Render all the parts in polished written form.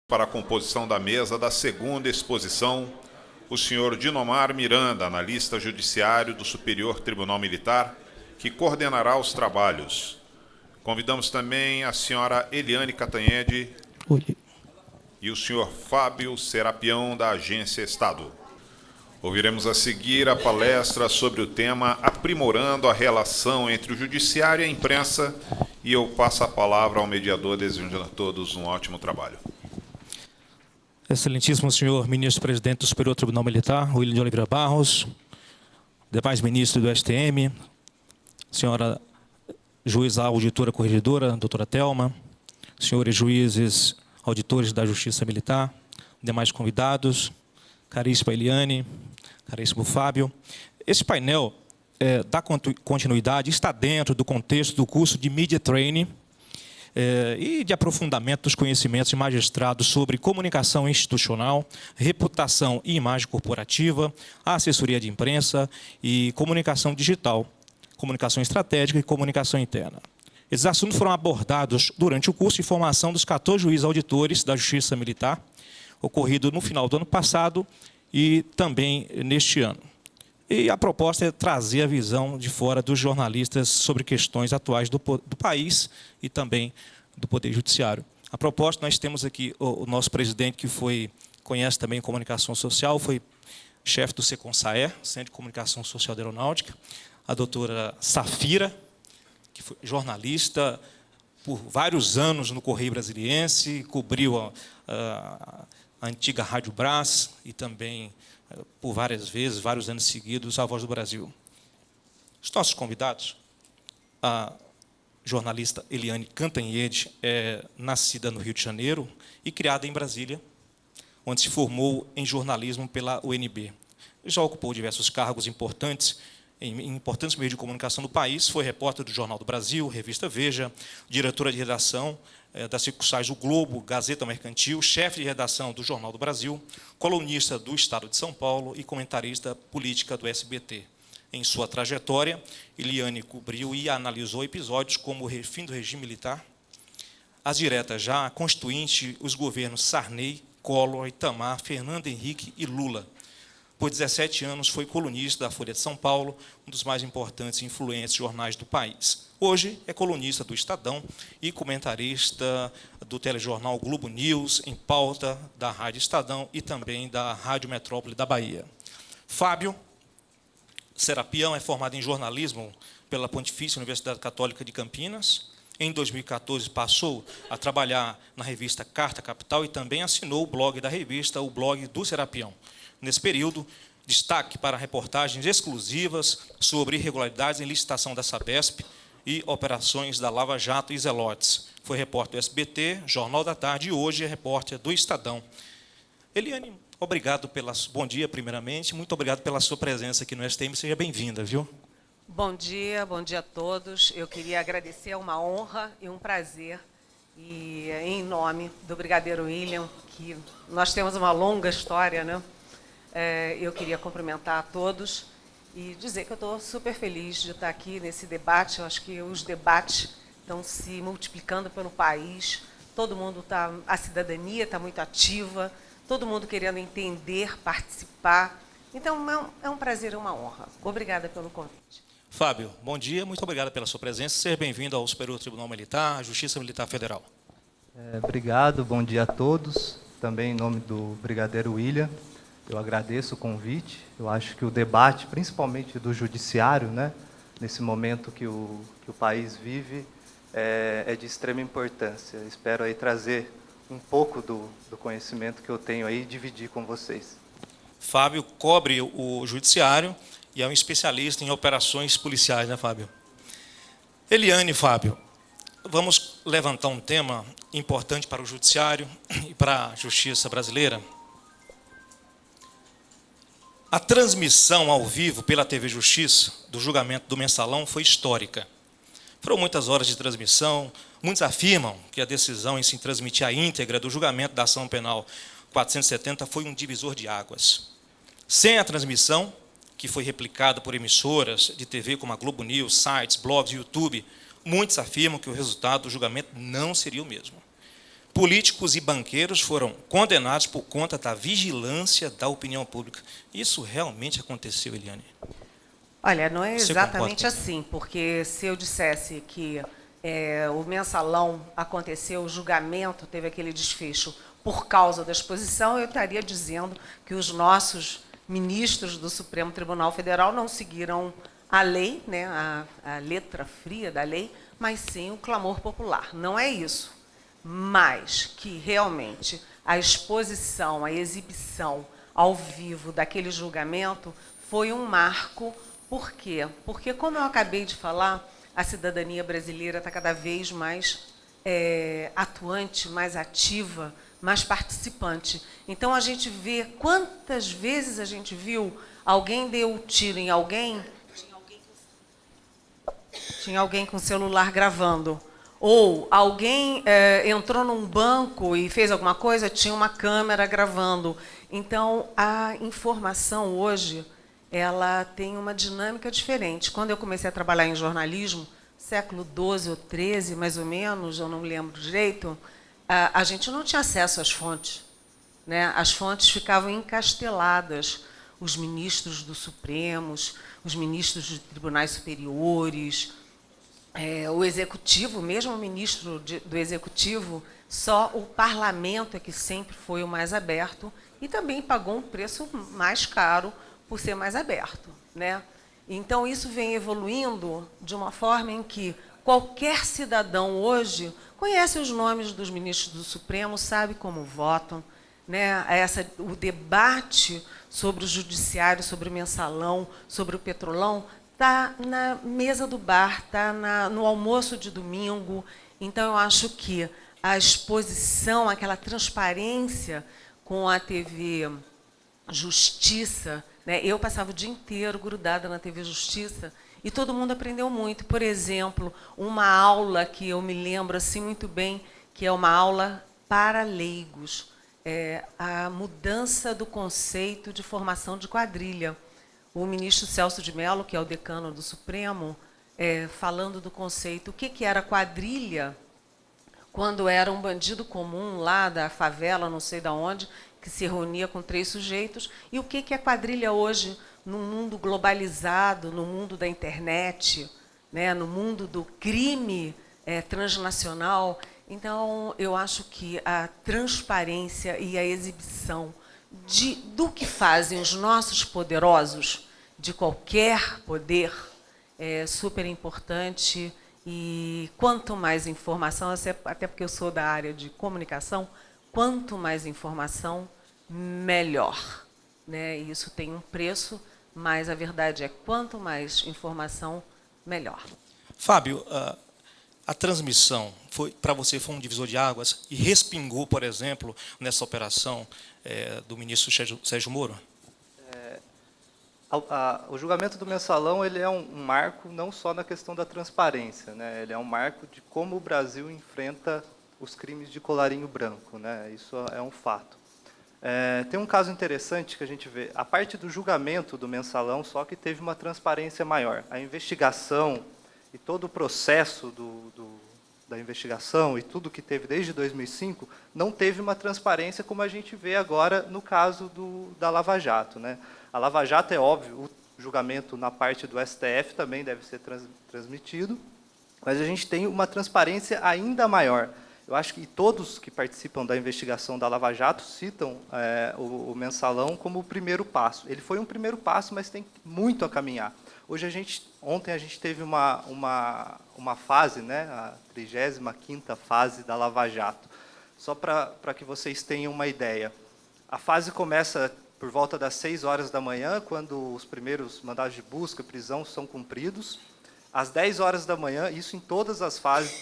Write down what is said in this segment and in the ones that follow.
Para a composição da mesa da segunda exposição, o senhor Dinomar Miranda, analista judiciário do Superior Tribunal Militar, que coordenará os trabalhos. Convidamos também a senhora Eliane Cantanhede e o senhor Fábio Serapião, da Agência Estado. Ouviremos a seguir a palestra sobre o tema Aprimorando a Relação entre o Judiciário e a Imprensa, e eu passo a palavra ao mediador, desejando a todos um ótimo trabalho. Excelentíssimo senhor ministro-presidente do Superior Tribunal Militar, William de Oliveira Barros, demais ministros do STM, senhora juíza auditora corregedora, doutora Thelma, senhores juízes auditores da Justiça Militar, demais convidados, caríssima Eliane, caríssimo Fábio. Esse painel da continuidade está dentro do contexto do curso de Media Training e de aprofundamento dos conhecimentos de magistrados sobre comunicação institucional, reputação e imagem corporativa, assessoria de imprensa e comunicação digital, comunicação estratégica e comunicação interna. Esses assuntos foram abordados durante o curso de formação dos 14 juízes auditores da Justiça Militar, ocorrido no final do ano passado e também neste ano. E a proposta é trazer a visão de fora dos jornalistas sobre questões atuais do país e também do Poder Judiciário. A proposta, nós temos aqui o nosso presidente, que conhece também comunicação social, foi chefe do SECONSAER, Centro de Comunicação Social da Aeronáutica, a doutora Safira, que foi jornalista por vários anos no Correio Brasiliense, cobriu a antiga Rádio Brás e também, por várias vezes, vários anos seguidos, a Voz do Brasil. Os nossos convidados, a jornalista Eliane Cantanhede, é nascida no Rio de Janeiro e criada em Brasília, onde se formou em jornalismo pela UNB. Já ocupou diversos cargos importantes em importantes meios de comunicação do país, foi repórter do Jornal do Brasil, Revista Veja, diretora de redação das sucursais O Globo, Gazeta Mercantil, chefe de redação do Jornal do Brasil, colunista do Estado de São Paulo e comentarista política do SBT. Em sua trajetória, Eliane cobriu e analisou episódios como o fim do regime militar, as diretas já a Constituinte, os governos Sarney, Collor, Itamar, Fernando Henrique e Lula. Por 17 anos foi colunista da Folha de São Paulo, um dos mais importantes e influentes jornais do país. Hoje é colunista do Estadão e comentarista do telejornal Globo News, em pauta da Rádio Estadão e também da Rádio Metrópole da Bahia. Fábio Serapião é formado em jornalismo pela Pontifícia Universidade Católica de Campinas. Em 2014 passou a trabalhar na revista Carta Capital e também assinou o blog da revista, o blog do Serapião. Nesse período, destaque para reportagens exclusivas sobre irregularidades em licitação da Sabesp e operações da Lava Jato e Zelotes. Foi repórter do SBT, Jornal da Tarde e hoje é repórter do Estadão. Eliane, obrigado bom dia, primeiramente. Muito obrigado pela sua presença aqui no STM. Seja bem-vinda, viu? Bom dia a todos. Eu queria agradecer, é uma honra e um prazer. E em nome do Brigadeiro William, que nós temos uma longa história, né? Eu queria cumprimentar a todos e dizer que eu estou super feliz de estar aqui nesse debate. Eu acho que os debates estão se multiplicando pelo país. Todo mundo a cidadania está muito ativa, todo mundo querendo entender, participar. Então, é um prazer e uma honra. Obrigada pelo convite. Fábio, bom dia, muito obrigado pela sua presença. Seja bem-vindo ao Superior Tribunal Militar, à Justiça Militar Federal. Obrigado, bom dia a todos. Também em nome do Brigadeiro William, eu agradeço o convite. Eu acho que o debate, principalmente do judiciário, né, nesse momento que o país vive, é de extrema importância. Eu espero aí trazer um pouco do conhecimento que eu tenho aí e dividir com vocês. Fábio cobre o judiciário e é um especialista em operações policiais, né, Fábio? Eliane, Fábio, vamos levantar um tema importante para o judiciário e para a justiça brasileira. A transmissão ao vivo pela TV Justiça do julgamento do Mensalão foi histórica. Foram muitas horas de transmissão. Muitos afirmam que a decisão em se transmitir a íntegra do julgamento da ação penal 470 foi um divisor de águas. Sem a transmissão, que foi replicada por emissoras de TV como a Globo News, sites, blogs e YouTube, muitos afirmam que o resultado do julgamento não seria o mesmo. políticos e banqueiros foram condenados por conta da vigilância da opinião pública. Isso realmente aconteceu, Eliane? Olha, não é Você exatamente concorda? assim, porque se eu dissesse que o mensalão aconteceu, o julgamento teve aquele desfecho por causa da exposição, eu estaria dizendo que os nossos ministros do Supremo Tribunal Federal não seguiram a lei, né, a letra fria da lei, mas sim o clamor popular. Não é isso, mas que realmente a exposição, a exibição ao vivo daquele julgamento foi um marco. Por quê? Porque, como eu acabei de falar, a cidadania brasileira está cada vez mais atuante, mais ativa, mais participante. Então, a gente vê quantas vezes a gente viu alguém deu um tiro em alguém, tinha alguém com o celular gravando. Ou alguém entrou num banco e fez alguma coisa, tinha uma câmera gravando. Então, a informação hoje, ela tem uma dinâmica diferente. Quando eu comecei a trabalhar em jornalismo, século XII ou XIII, mais ou menos, eu não me lembro direito, a gente não tinha acesso às fontes, né? As fontes ficavam encasteladas. Os ministros do Supremo, os ministros dos tribunais superiores, o executivo, mesmo o ministro do executivo, só o parlamento é que sempre foi o mais aberto e também pagou um preço mais caro por ser mais aberto, né? Então, isso vem evoluindo de uma forma em que qualquer cidadão hoje conhece os nomes dos ministros do Supremo, sabe como votam, né? O debate sobre o judiciário, sobre o mensalão, sobre o petrolão, está na mesa do bar, está no almoço de domingo. Então, eu acho que a exposição, aquela transparência com a TV Justiça, né? Eu passava o dia inteiro grudada na TV Justiça e todo mundo aprendeu muito. Por exemplo, uma aula que eu me lembro assim muito bem, que é uma aula para leigos, a mudança do conceito de formação de quadrilha. O ministro Celso de Mello, que é o decano do Supremo, falando do conceito, o que era quadrilha, quando era um bandido comum lá da favela, não sei de onde, que se reunia com 3 sujeitos, e o que é quadrilha hoje, no mundo globalizado, no mundo da internet, né, no mundo do crime transnacional. Então, eu acho que a transparência e a exibição do que fazem os nossos poderosos, de qualquer poder, é super importante. E quanto mais informação, até porque eu sou da área de comunicação, quanto mais informação, melhor, né? Isso tem um preço, mas a verdade é quanto mais informação, melhor. Fábio, a transmissão para você foi um divisor de águas e respingou, por exemplo, nessa operação do ministro Sérgio Moro? O julgamento do mensalão ele é um marco não só na questão da transparência, né? Ele é um marco de como o Brasil enfrenta os crimes de colarinho branco, né? Isso é um fato. Tem um caso interessante que a gente vê. A parte do julgamento do mensalão só que teve uma transparência maior. A investigação e todo o processo da investigação e tudo que teve desde 2005 não teve uma transparência como a gente vê agora no caso da Lava Jato, né? A Lava Jato é óbvio, o julgamento na parte do STF também deve ser transmitido, mas a gente tem uma transparência ainda maior. Eu acho que todos que participam da investigação da Lava Jato citam o mensalão como o primeiro passo. Ele foi um primeiro passo, mas tem muito a caminhar. Ontem a gente teve uma fase, né, a 35ª fase da Lava Jato. Só para que vocês tenham uma ideia. A fase começa por volta das 6 horas da manhã, quando os primeiros mandados de busca, prisão são cumpridos. Às 10 horas da manhã, isso em todas as fases,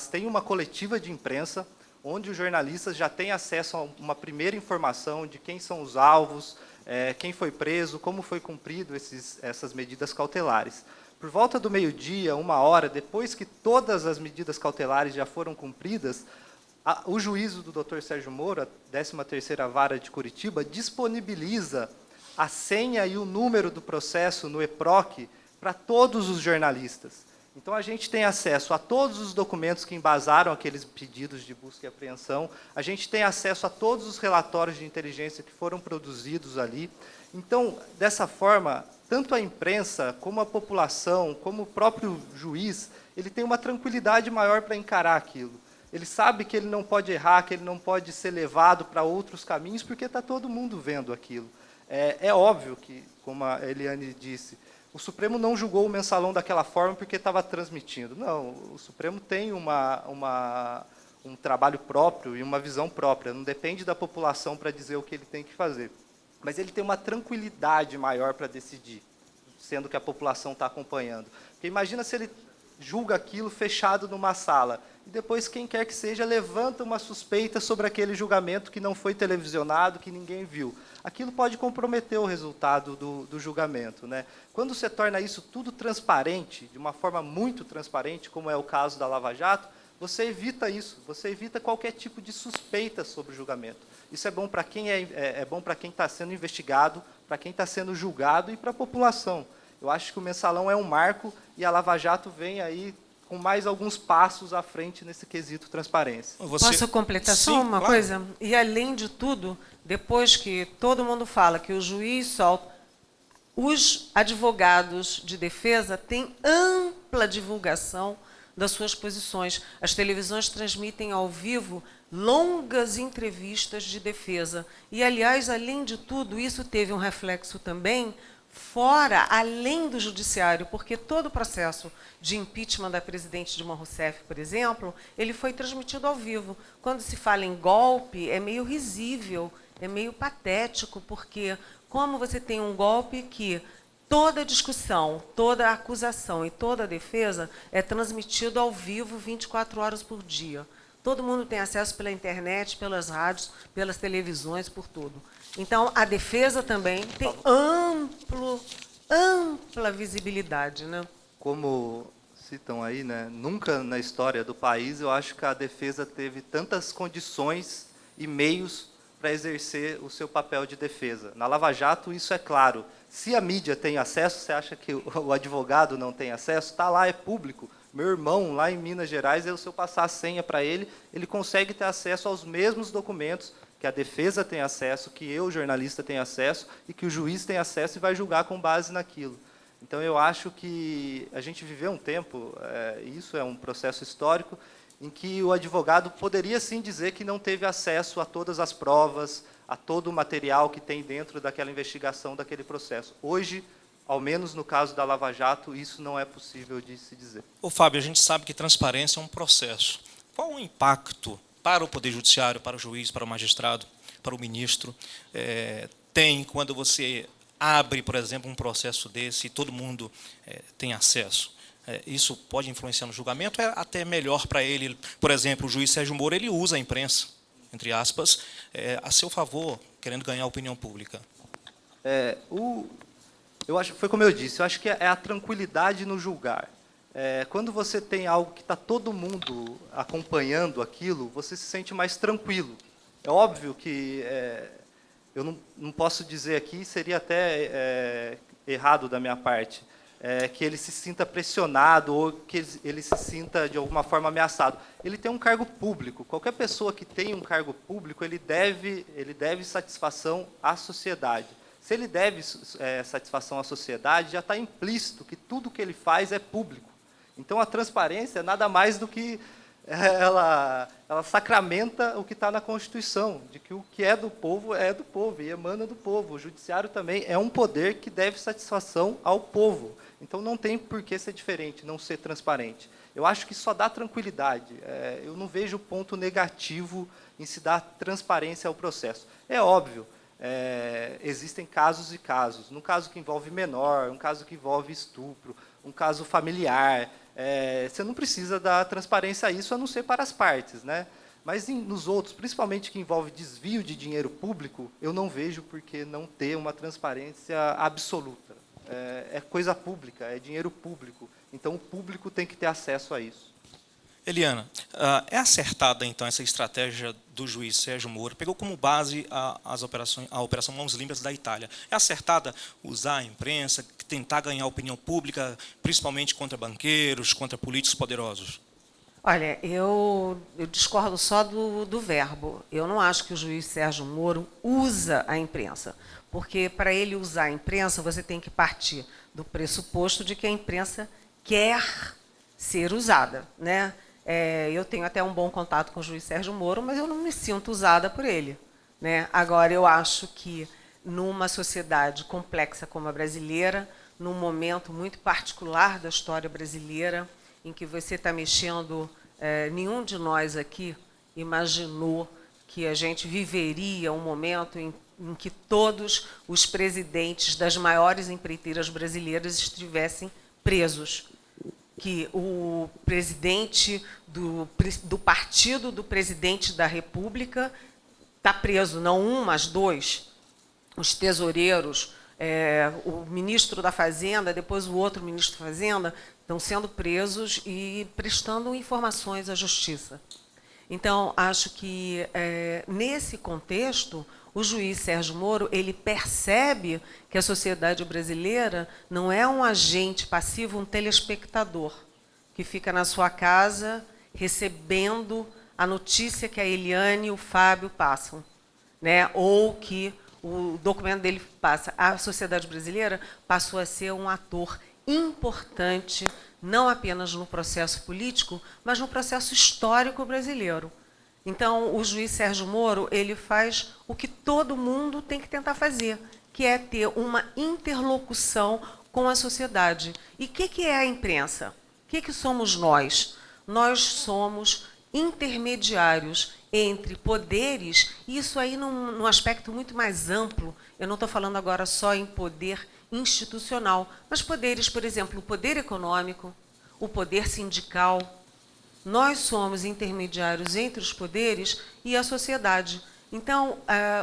tem uma coletiva de imprensa, onde os jornalistas já têm acesso a uma primeira informação de quem são os alvos, quem foi preso, como foi cumprido essas medidas cautelares. Por volta do meio-dia, 1h, depois que todas as medidas cautelares já foram cumpridas, o juízo do Dr. Sérgio Moro, a 13ª Vara de Curitiba, disponibiliza a senha e o número do processo no EPROC para todos os jornalistas. Então, a gente tem acesso a todos os documentos que embasaram aqueles pedidos de busca e apreensão, a gente tem acesso a todos os relatórios de inteligência que foram produzidos ali. Então, dessa forma, tanto a imprensa, como a população, como o próprio juiz, ele tem uma tranquilidade maior para encarar aquilo. Ele sabe que ele não pode errar, que ele não pode ser levado para outros caminhos, porque está todo mundo vendo aquilo. É óbvio que, como a Eliane disse, o Supremo não julgou o Mensalão daquela forma porque estava transmitindo. Não, o Supremo tem um trabalho próprio e uma visão própria. Não depende da população para dizer o que ele tem que fazer. Mas ele tem uma tranquilidade maior para decidir, sendo que a população está acompanhando. Porque imagina se ele julga aquilo fechado numa sala, e depois quem quer que seja levanta uma suspeita sobre aquele julgamento que não foi televisionado, que ninguém viu. Aquilo pode comprometer o resultado do julgamento, né? Quando você torna isso tudo transparente, de uma forma muito transparente, como é o caso da Lava Jato, você evita isso, você evita qualquer tipo de suspeita sobre o julgamento. Isso é bom para quem bom para quem está sendo investigado, para quem está sendo julgado e para a população. Eu acho que o Mensalão é um marco e a Lava Jato vem aí com mais alguns passos à frente nesse quesito transparência. Posso completar só uma coisa? E, além de tudo, depois que todo mundo fala que o juiz solta, os advogados de defesa têm ampla divulgação das suas posições. As televisões transmitem ao vivo longas entrevistas de defesa. E, aliás, além de tudo, isso teve um reflexo também fora, além do judiciário, porque todo o processo de impeachment da presidente Dilma Rousseff, por exemplo, ele foi transmitido ao vivo. Quando se fala em golpe, é meio risível, é meio patético, porque como você tem um golpe que toda a discussão, toda a acusação e toda a defesa é transmitido ao vivo 24 horas por dia. Todo mundo tem acesso pela internet, pelas rádios, pelas televisões, por tudo. Então, a defesa também tem ampla visibilidade, né? Como citam aí, né, nunca na história do país eu acho que a defesa teve tantas condições e meios para exercer o seu papel de defesa. Na Lava Jato, isso é claro. Se a mídia tem acesso, você acha que o advogado não tem acesso? Está lá, é público. Meu irmão, lá em Minas Gerais, se eu passar a senha para ele, ele consegue ter acesso aos mesmos documentos que a defesa tem acesso, que eu, jornalista, tenho acesso, e que o juiz tem acesso e vai julgar com base naquilo. Então, eu acho que a gente viveu um tempo, isso é um processo histórico, em que o advogado poderia, sim, dizer que não teve acesso a todas as provas, a todo o material que tem dentro daquela investigação, daquele processo. Hoje, ao menos no caso da Lava Jato, isso não é possível de se dizer. Ô, Fábio, a gente sabe que transparência é um processo. Qual o impacto para o Poder Judiciário, para o juiz, para o magistrado, para o ministro, tem quando você abre, por exemplo, um processo desse e todo mundo tem acesso? Isso pode influenciar no julgamento? É até melhor para ele? Por exemplo, o juiz Sérgio Moro, ele usa a imprensa, entre aspas, a seu favor, querendo ganhar a opinião pública. Eu acho, foi como eu disse, eu acho que é a tranquilidade no julgar. Quando você tem algo que está todo mundo acompanhando aquilo, você se sente mais tranquilo. É óbvio que eu não posso dizer aqui, seria até errado da minha parte, que ele se sinta pressionado ou que ele se sinta, de alguma forma, ameaçado. Ele tem um cargo público. Qualquer pessoa que tem um cargo público, ele deve satisfação à sociedade. Se ele deve satisfação à sociedade, já está implícito que tudo que ele faz é público. Então, a transparência é nada mais do que ela sacramenta o que está na Constituição, de que o que é do povo e emana do povo. O judiciário também é um poder que deve satisfação ao povo. Então, não tem por que ser diferente, não ser transparente. Eu acho que só dá tranquilidade. Eu não vejo ponto negativo em se dar transparência ao processo. É óbvio, existem casos e casos. No caso que envolve menor, um caso que envolve estupro, um caso familiar, você não precisa dar transparência a isso, a não ser para as partes, né? Mas nos outros, principalmente que envolve desvio de dinheiro público, eu não vejo por que não ter uma transparência absoluta. É coisa pública, é dinheiro público. Então, o público tem que ter acesso a isso. Eliana, é acertada, então, essa estratégia do juiz Sérgio Moro? Pegou como base a Operação Mãos Limpas da Itália. É acertada usar a imprensa, tentar ganhar opinião pública, principalmente contra banqueiros, contra políticos poderosos? Olha, eu discordo só do verbo. Eu não acho que o juiz Sérgio Moro usa a imprensa, porque para ele usar a imprensa, você tem que partir do pressuposto de que a imprensa quer ser usada, né? Eu tenho até um bom contato com o juiz Sérgio Moro, mas eu não me sinto usada por ele, né? Agora, eu acho que numa sociedade complexa como a brasileira, num momento muito particular da história brasileira, em que você está mexendo, nenhum de nós aqui imaginou que a gente viveria um momento em que todos os presidentes das maiores empreiteiras brasileiras estivessem presos, que o presidente do partido do presidente da República está preso, não um, mas dois, os tesoureiros, o ministro da Fazenda, depois o outro ministro da Fazenda, estão sendo presos e prestando informações à Justiça. Então, acho que, nesse contexto, o juiz Sérgio Moro ele percebe que a sociedade brasileira não é um agente passivo, um telespectador, que fica na sua casa recebendo a notícia que a Eliane e o Fábio passam, né? Ou que o documento dele passa. A sociedade brasileira passou a ser um ator importante, não apenas no processo político, mas no processo histórico brasileiro. Então, o juiz Sérgio Moro ele faz o que todo mundo tem que tentar fazer, que é ter uma interlocução com a sociedade. E o que é a imprensa? O que somos nós? Nós somos intermediários entre poderes, e isso aí num aspecto muito mais amplo. Eu não estou falando agora só em poder institucional, mas poderes, por exemplo, o poder econômico, o poder sindical. Nós somos intermediários entre os poderes e a sociedade. Então,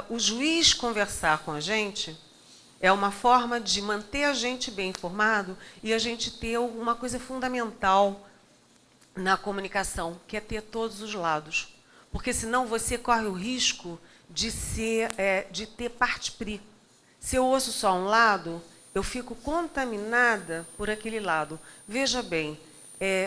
o juiz conversar com a gente é uma forma de manter a gente bem informado e a gente ter uma coisa fundamental na comunicação, que é ter todos os lados. Porque, senão, você corre o risco de ter parte pris. Se eu ouço só um lado, eu fico contaminada por aquele lado. Veja bem,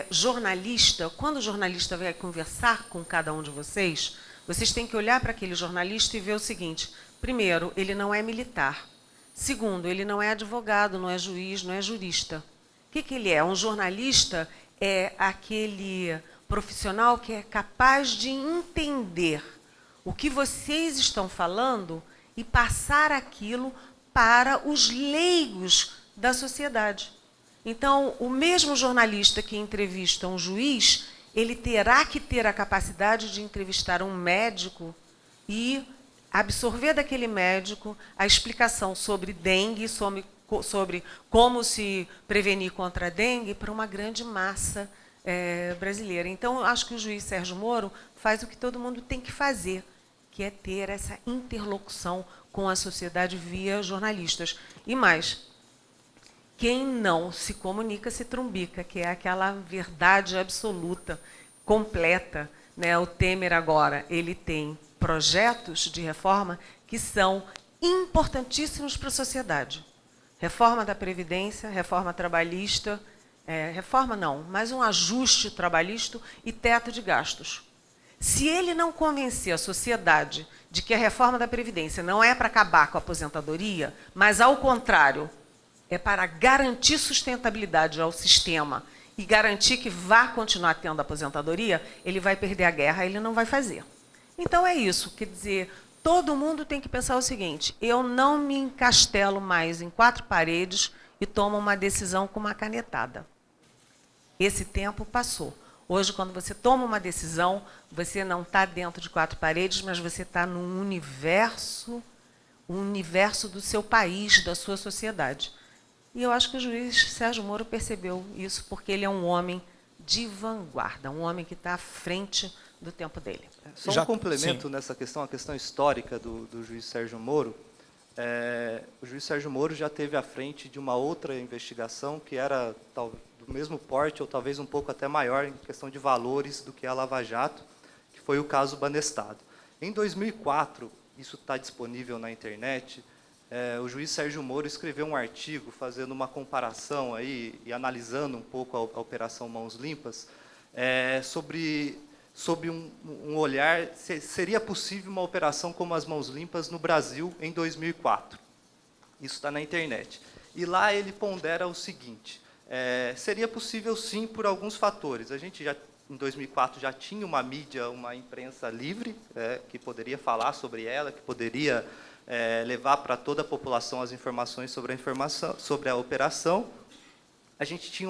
jornalista, quando o jornalista vai conversar com cada um de vocês, vocês têm que olhar para aquele jornalista e ver o seguinte: primeiro, ele não é militar. Segundo, ele não é advogado, não é juiz, não é jurista. O que ele é? Um jornalista é aquele profissional que é capaz de entender o que vocês estão falando e passar aquilo para os leigos da sociedade. Então, o mesmo jornalista que entrevista um juiz, ele terá que ter a capacidade de entrevistar um médico e absorver daquele médico a explicação sobre dengue, sobre como se prevenir contra a dengue para uma grande massa brasileira. Então, eu acho que o juiz Sérgio Moro faz o que todo mundo tem que fazer, que é ter essa interlocução com a sociedade via jornalistas. E mais, quem não se comunica se trumbica, que é aquela verdade absoluta, completa, né? O Temer agora ele tem projetos de reforma que são importantíssimos para a sociedade. Reforma da Previdência, reforma trabalhista, reforma não, mas um ajuste trabalhista e teto de gastos. Se ele não convencer a sociedade de que a reforma da Previdência não é para acabar com a aposentadoria, mas, ao contrário, é para garantir sustentabilidade ao sistema e garantir que vá continuar tendo aposentadoria, ele vai perder a guerra, ele não vai fazer. Então, é isso. Quer dizer, todo mundo tem que pensar o seguinte: eu não me encastelo mais em quatro paredes e tomo uma decisão com uma canetada. Esse tempo passou. Hoje, quando você toma uma decisão, você não está dentro de quatro paredes, mas você está num universo do seu país, da sua sociedade. E eu acho que o juiz Sérgio Moro percebeu isso, porque ele é um homem de vanguarda, um homem que está à frente do tempo dele. Só um complemento nessa questão, a questão histórica do juiz Sérgio Moro. O juiz Sérgio Moro já esteve à frente de uma outra investigação que era do mesmo porte, ou talvez um pouco até maior, em questão de valores do que a Lava Jato, que foi o caso Banestado. Em 2004, isso está disponível na internet, o juiz Sérgio Moro escreveu um artigo fazendo uma comparação aí e analisando um pouco a Operação Mãos Limpas, sobre um olhar, seria possível uma operação como as Mãos Limpas no Brasil em 2004. Isso está na internet. E lá ele pondera o seguinte: seria possível sim por alguns fatores. A gente já, em 2004, já tinha uma mídia, uma imprensa livre, que poderia falar sobre ela, que poderia levar para toda a população as informações sobre a operação. A gente tinha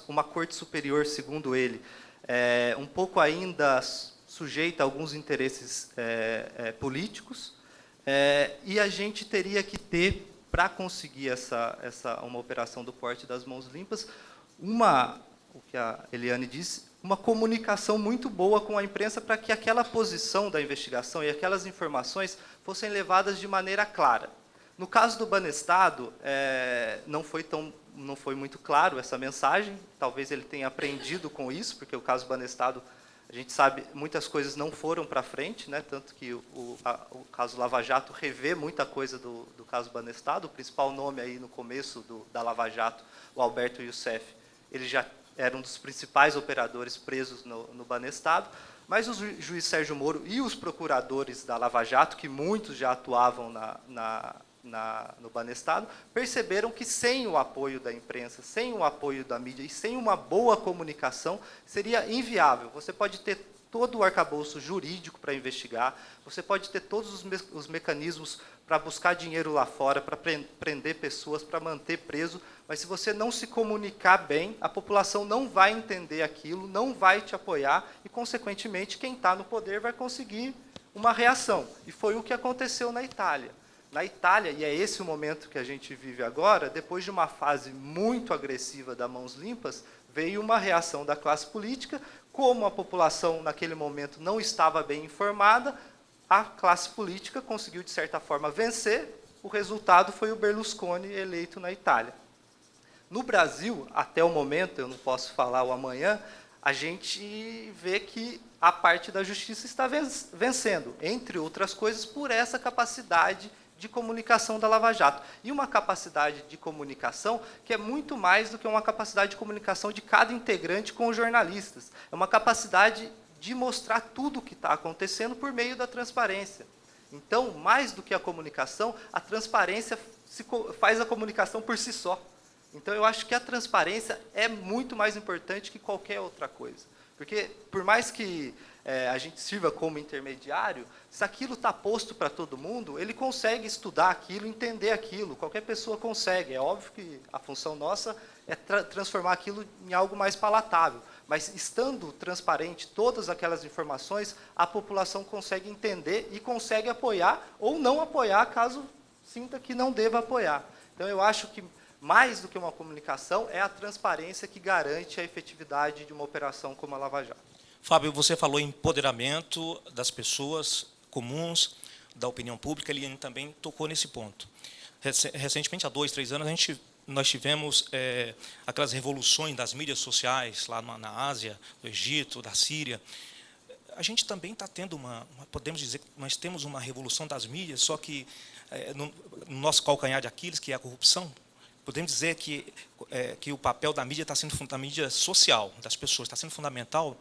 uma corte superior, segundo ele, um pouco ainda sujeita a alguns interesses políticos, e a gente teria que ter, para conseguir uma operação do porte das Mãos Limpas, o que a Eliane disse, uma comunicação muito boa com a imprensa para que aquela posição da investigação e aquelas informações fossem levadas de maneira clara. No caso do Banestado, não foi muito claro essa mensagem, talvez ele tenha aprendido com isso, porque o caso Banestado, a gente sabe, muitas coisas não foram para frente, né? Tanto que o caso Lava Jato revê muita coisa do caso Banestado. O principal nome aí no começo da Lava Jato, o Alberto Youssef, ele já era um dos principais operadores presos no Banestado, mas o juiz Sérgio Moro e os procuradores da Lava Jato, que muitos já atuavam no Banestado, perceberam que sem o apoio da imprensa, sem o apoio da mídia e sem uma boa comunicação, seria inviável. Você pode ter todo o arcabouço jurídico para investigar, você pode ter todos os mecanismos para buscar dinheiro lá fora, para prender pessoas, para manter preso, mas se você não se comunicar bem, a população não vai entender aquilo, não vai te apoiar e, consequentemente, quem está no poder vai conseguir uma reação. E foi o que aconteceu na Itália. Na Itália, e é esse o momento que a gente vive agora, depois de uma fase muito agressiva da Mãos Limpas, veio uma reação da classe política. Como a população, naquele momento, não estava bem informada, a classe política conseguiu, de certa forma, vencer. O resultado foi o Berlusconi eleito na Itália. No Brasil, até o momento, eu não posso falar o amanhã, a gente vê que a parte da justiça está vencendo, entre outras coisas, por essa capacidade de comunicação da Lava Jato. E uma capacidade de comunicação que é muito mais do que uma capacidade de comunicação de cada integrante com os jornalistas. É uma capacidade de mostrar tudo o que está acontecendo por meio da transparência. Então, mais do que a comunicação, a transparência faz a comunicação por si só. Então, eu acho que a transparência é muito mais importante que qualquer outra coisa. Porque, por mais que a gente sirva como intermediário, se aquilo está posto para todo mundo, ele consegue estudar aquilo, entender aquilo, qualquer pessoa consegue. É óbvio que a função nossa é transformar aquilo em algo mais palatável, mas estando transparente todas aquelas informações, a população consegue entender e consegue apoiar ou não apoiar, caso sinta que não deva apoiar. Então, eu acho que, mais do que uma comunicação, é a transparência que garante a efetividade de uma operação como a Lava Jato. Fábio, você falou em empoderamento das pessoas comuns, da opinião pública, ele também tocou nesse ponto. Recentemente, há 2, 3 anos, nós tivemos aquelas revoluções das mídias sociais, lá na Ásia, no Egito, da Síria. A gente também está tendo podemos dizer que nós temos uma revolução das mídias, só que no nosso calcanhar de Aquiles, que é a corrupção. Podemos dizer que o papel da mídia está sendo da mídia social das pessoas, está sendo fundamental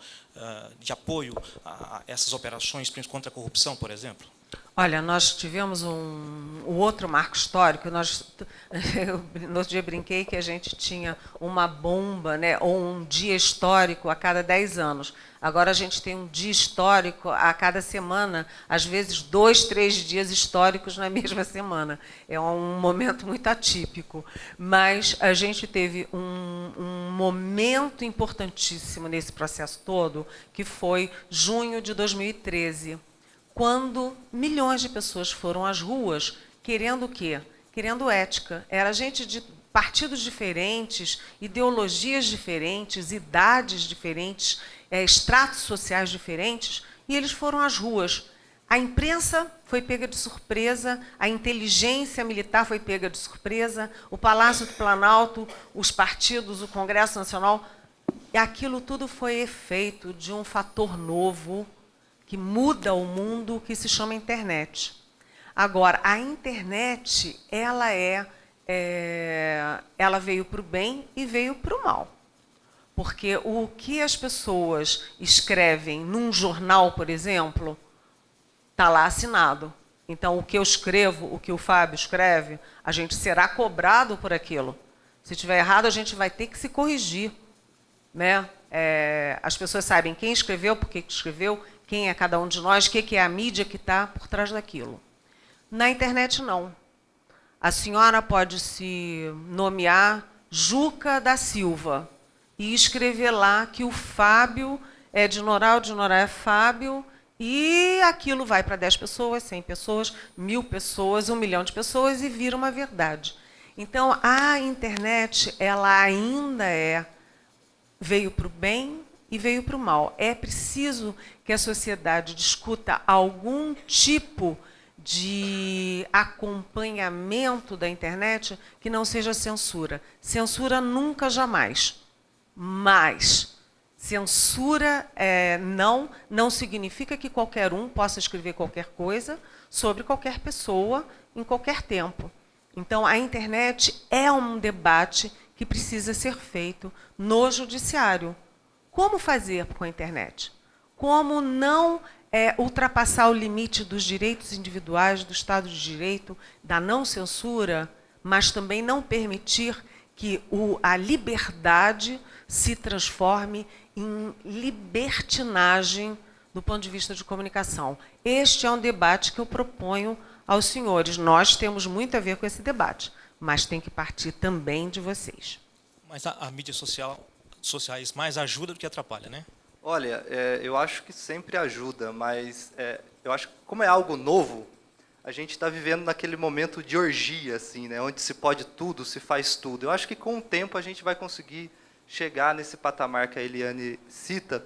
de apoio a essas operações contra a corrupção, por exemplo? Olha, nós tivemos um outro marco histórico. Eu, no outro dia, brinquei que a gente tinha uma bomba, né, ou um dia histórico a cada 10 anos. Agora a gente tem um dia histórico a cada semana, às vezes 2, 3 dias históricos na mesma semana. É um momento muito atípico. Mas a gente teve um momento importantíssimo nesse processo todo, que foi junho de 2013. Quando milhões de pessoas foram às ruas querendo o quê? Querendo ética. Era gente de partidos diferentes, ideologias diferentes, idades diferentes, estratos sociais diferentes, e eles foram às ruas. A imprensa foi pega de surpresa, a inteligência militar foi pega de surpresa, o Palácio do Planalto, os partidos, o Congresso Nacional. E aquilo tudo foi efeito de um fator novo, que muda o mundo, que se chama internet. Agora, a internet, ela veio para o bem e veio para o mal. Porque o que as pessoas escrevem num jornal, por exemplo, está lá assinado. Então, o que eu escrevo, o que o Fábio escreve, a gente será cobrado por aquilo. Se estiver errado, a gente vai ter que se corrigir, né? As pessoas sabem quem escreveu, por que escreveu, quem é cada um de nós, o que é a mídia que está por trás daquilo. Na internet, não. A senhora pode se nomear Juca da Silva e escrever lá que o Fábio é de Norá, o de Norá é Fábio, e aquilo vai para 10 pessoas, 100 pessoas, 1000 pessoas, 1 milhão de pessoas e vira uma verdade. Então, a internet, ela ainda veio para o bem e veio para o mal. É preciso que a sociedade discuta algum tipo de acompanhamento da internet que não seja censura. Censura nunca, jamais. Mas censura não significa que qualquer um possa escrever qualquer coisa sobre qualquer pessoa em qualquer tempo. Então, a internet é um debate que precisa ser feito no judiciário. Como fazer com a internet? Como não ultrapassar o limite dos direitos individuais, do Estado de Direito, da não censura, mas também não permitir que a liberdade se transforme em libertinagem do ponto de vista de comunicação. Este é um debate que eu proponho aos senhores. Nós temos muito a ver com esse debate, mas tem que partir também de vocês. Mas a mídia sociais mais ajuda do que atrapalha, né? Olha, eu acho que sempre ajuda, mas eu acho que como é algo novo, a gente está vivendo naquele momento de orgia, assim, né, onde se pode tudo, se faz tudo. Eu acho que com o tempo a gente vai conseguir chegar nesse patamar que a Eliane cita,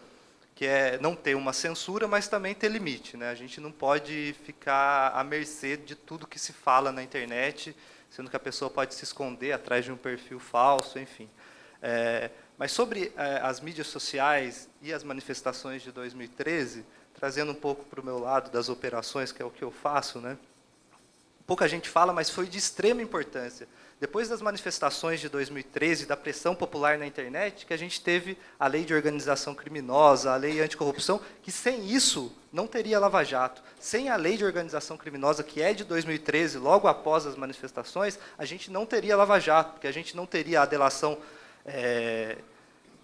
que é não ter uma censura, mas também ter limite, né? A gente não pode ficar à mercê de tudo que se fala na internet, sendo que a pessoa pode se esconder atrás de um perfil falso, enfim. Mas sobre as mídias sociais e as manifestações de 2013, trazendo um pouco para o meu lado das operações, que é o que eu faço, né? Pouca gente fala, mas foi de extrema importância. Depois das manifestações de 2013, da pressão popular na internet, que a gente teve a lei de organização criminosa, a lei anticorrupção, que sem isso não teria Lava Jato. Sem a lei de organização criminosa, que é de 2013, logo após as manifestações, a gente não teria Lava Jato, porque a gente não teria a delação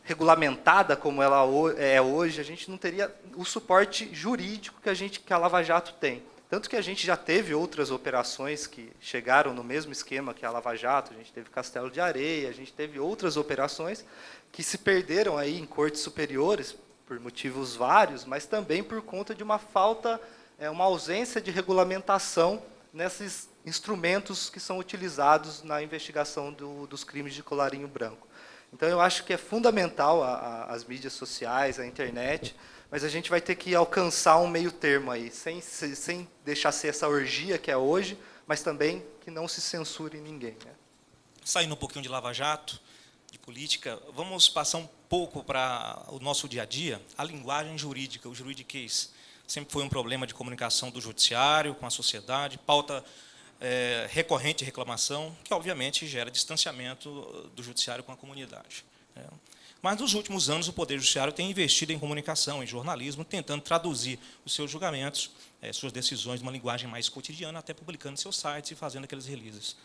regulamentada como ela é hoje, a gente não teria o suporte jurídico que a Lava Jato tem. Tanto que a gente já teve outras operações que chegaram no mesmo esquema que a Lava Jato, a gente teve Castelo de Areia, a gente teve outras operações que se perderam aí em cortes superiores, por motivos vários, mas também por conta de uma falta, uma ausência de regulamentação nesses instrumentos que são utilizados na investigação dos crimes de colarinho branco. Então, eu acho que é fundamental as mídias sociais, a internet, mas a gente vai ter que alcançar um meio termo aí, sem deixar ser essa orgia que é hoje, mas também que não se censure ninguém, né? Saindo um pouquinho de Lava Jato, de política, vamos passar um pouco para o nosso dia a dia. A linguagem jurídica, o juridiquês, sempre foi um problema de comunicação do judiciário com a sociedade, pauta recorrente de reclamação, que obviamente gera distanciamento do judiciário com a comunidade. Mas, nos últimos anos, o Poder Judiciário tem investido em comunicação, em jornalismo, tentando traduzir os seus julgamentos, suas decisões, numa linguagem mais cotidiana, até publicando seus sites e fazendo aqueles releases.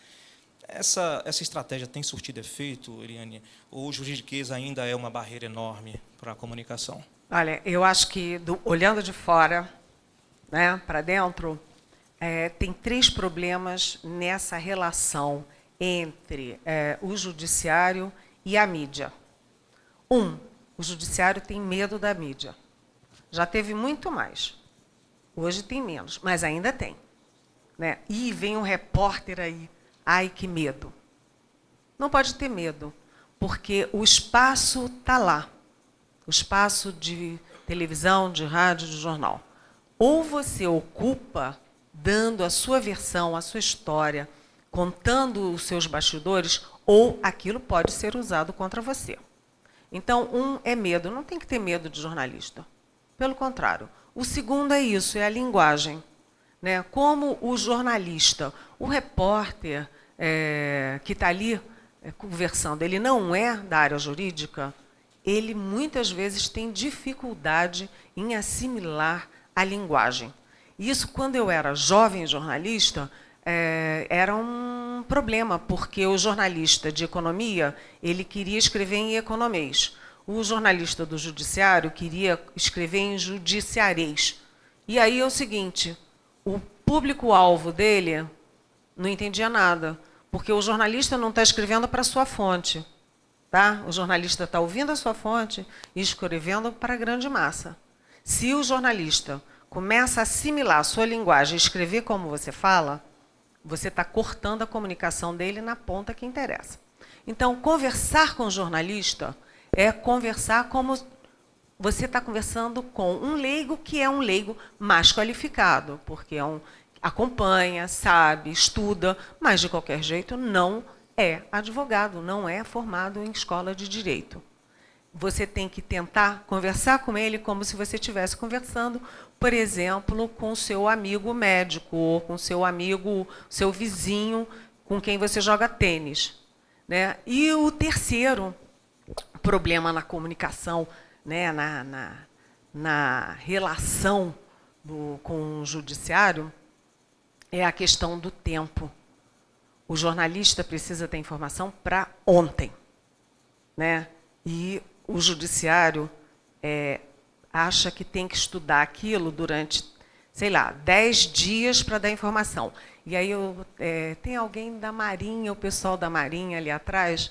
Essa estratégia tem surtido efeito, Eliane? Ou o juridiquês ainda é uma barreira enorme para a comunicação? Olha, eu acho que, olhando de fora, né, para dentro, tem 3 problemas nessa relação entre o judiciário e a mídia. O judiciário tem medo da mídia. Já teve muito mais. Hoje tem menos, mas ainda tem. Né? E vem um repórter aí. Ai, que medo. Não pode ter medo, porque o espaço está lá. O espaço de televisão, de rádio, de jornal. Ou você ocupa, dando a sua versão, a sua história, contando os seus bastidores, ou aquilo pode ser usado contra você. Então, é medo. Não tem que ter medo de jornalista. Pelo contrário. O segundo é isso, é a linguagem. né? Como o jornalista, o repórter que está ali conversando, ele não é da área jurídica, ele muitas vezes tem dificuldade em assimilar a linguagem. Isso, quando eu era jovem jornalista, era um problema, porque o jornalista de economia, ele queria escrever em economês. O jornalista do judiciário queria escrever em judiciarês. E aí é o seguinte, o público-alvo dele não entendia nada, porque o jornalista não está escrevendo para a sua fonte. Tá? O jornalista está ouvindo a sua fonte e escrevendo para a grande massa. Se o jornalista começa a assimilar a sua linguagem e escrever como você fala, você está cortando a comunicação dele na ponta que interessa. Então, conversar com o jornalista é conversar como você está conversando com um leigo que é um leigo mais qualificado, porque acompanha, sabe, estuda, mas, de qualquer jeito, não é advogado, não é formado em escola de direito. Você tem que tentar conversar com ele como se você estivesse conversando, por exemplo, com o seu amigo médico, ou com seu amigo, seu vizinho, com quem você joga tênis, né? E o terceiro problema na comunicação, né, na relação com o judiciário, é a questão do tempo. O jornalista precisa ter informação para ontem, né? E o judiciário acha que tem que estudar aquilo durante, sei lá, 10 dias para dar informação. E aí tem alguém da Marinha, o pessoal da Marinha ali atrás.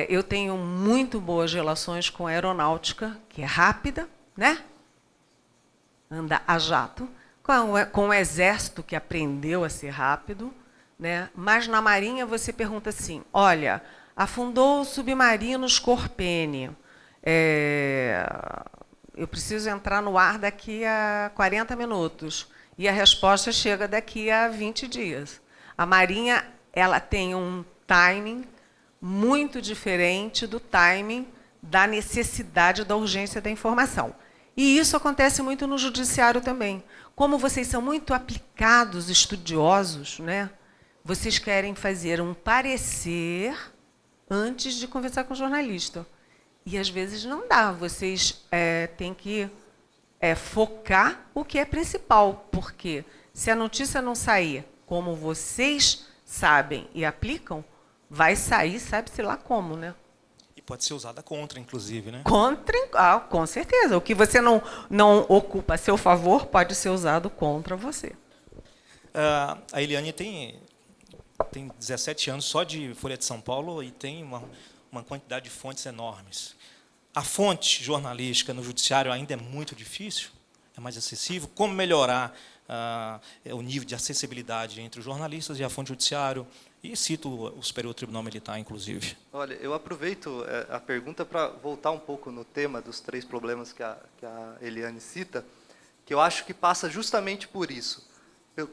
Eu tenho muito boas relações com a aeronáutica, que é rápida, né? Anda a jato, com o exército, que aprendeu a ser rápido, né? Mas na Marinha você pergunta assim, olha, afundou o submarino Scorpene, eu preciso entrar no ar daqui a 40 minutos, e a resposta chega daqui a 20 dias. A Marinha, ela tem um timing muito diferente do timing da necessidade, da urgência da informação. E isso acontece muito no judiciário também. Como vocês são muito aplicados, estudiosos, né? Vocês querem fazer um parecer antes de conversar com o jornalista. E, às vezes, não dá. Vocês têm que focar o que é principal, porque se a notícia não sair como vocês sabem e aplicam, vai sair, sabe-se lá como, né? E pode ser usada contra, inclusive, né? Com certeza. O que você não ocupa a seu favor pode ser usado contra você. A Eliane tem 17 anos só de Folha de São Paulo e tem uma quantidade de fontes enormes. A fonte jornalística no judiciário ainda é muito difícil, é mais acessível. Como melhorar o nível de acessibilidade entre os jornalistas e a fonte judiciário? E cito o Superior Tribunal Militar, inclusive. Olha, eu aproveito a pergunta para voltar um pouco no tema dos 3 problemas que a Eliane cita, que eu acho que passa justamente por isso.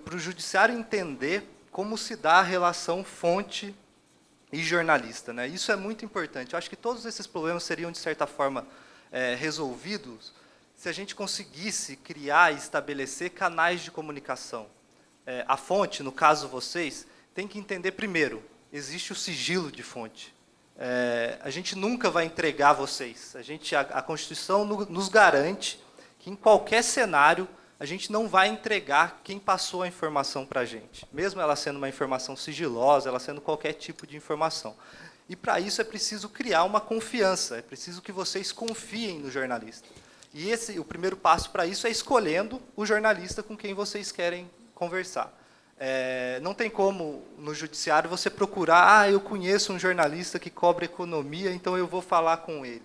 Para o judiciário entender como se dá a relação fonte e jornalista, né? Isso é muito importante. Eu acho que todos esses problemas seriam, de certa forma, resolvidos se a gente conseguisse criar e estabelecer canais de comunicação. A fonte, no caso vocês, tem que entender primeiro, existe o sigilo de fonte. A gente nunca vai entregar vocês. A Constituição nos garante que, em qualquer cenário, a gente não vai entregar quem passou a informação para a gente, mesmo ela sendo uma informação sigilosa, ela sendo qualquer tipo de informação. E, para isso, é preciso criar uma confiança, é preciso que vocês confiem no jornalista. E o primeiro passo para isso é escolhendo o jornalista com quem vocês querem conversar. Não tem como, no judiciário, você procurar, eu conheço um jornalista que cobre economia, então eu vou falar com ele.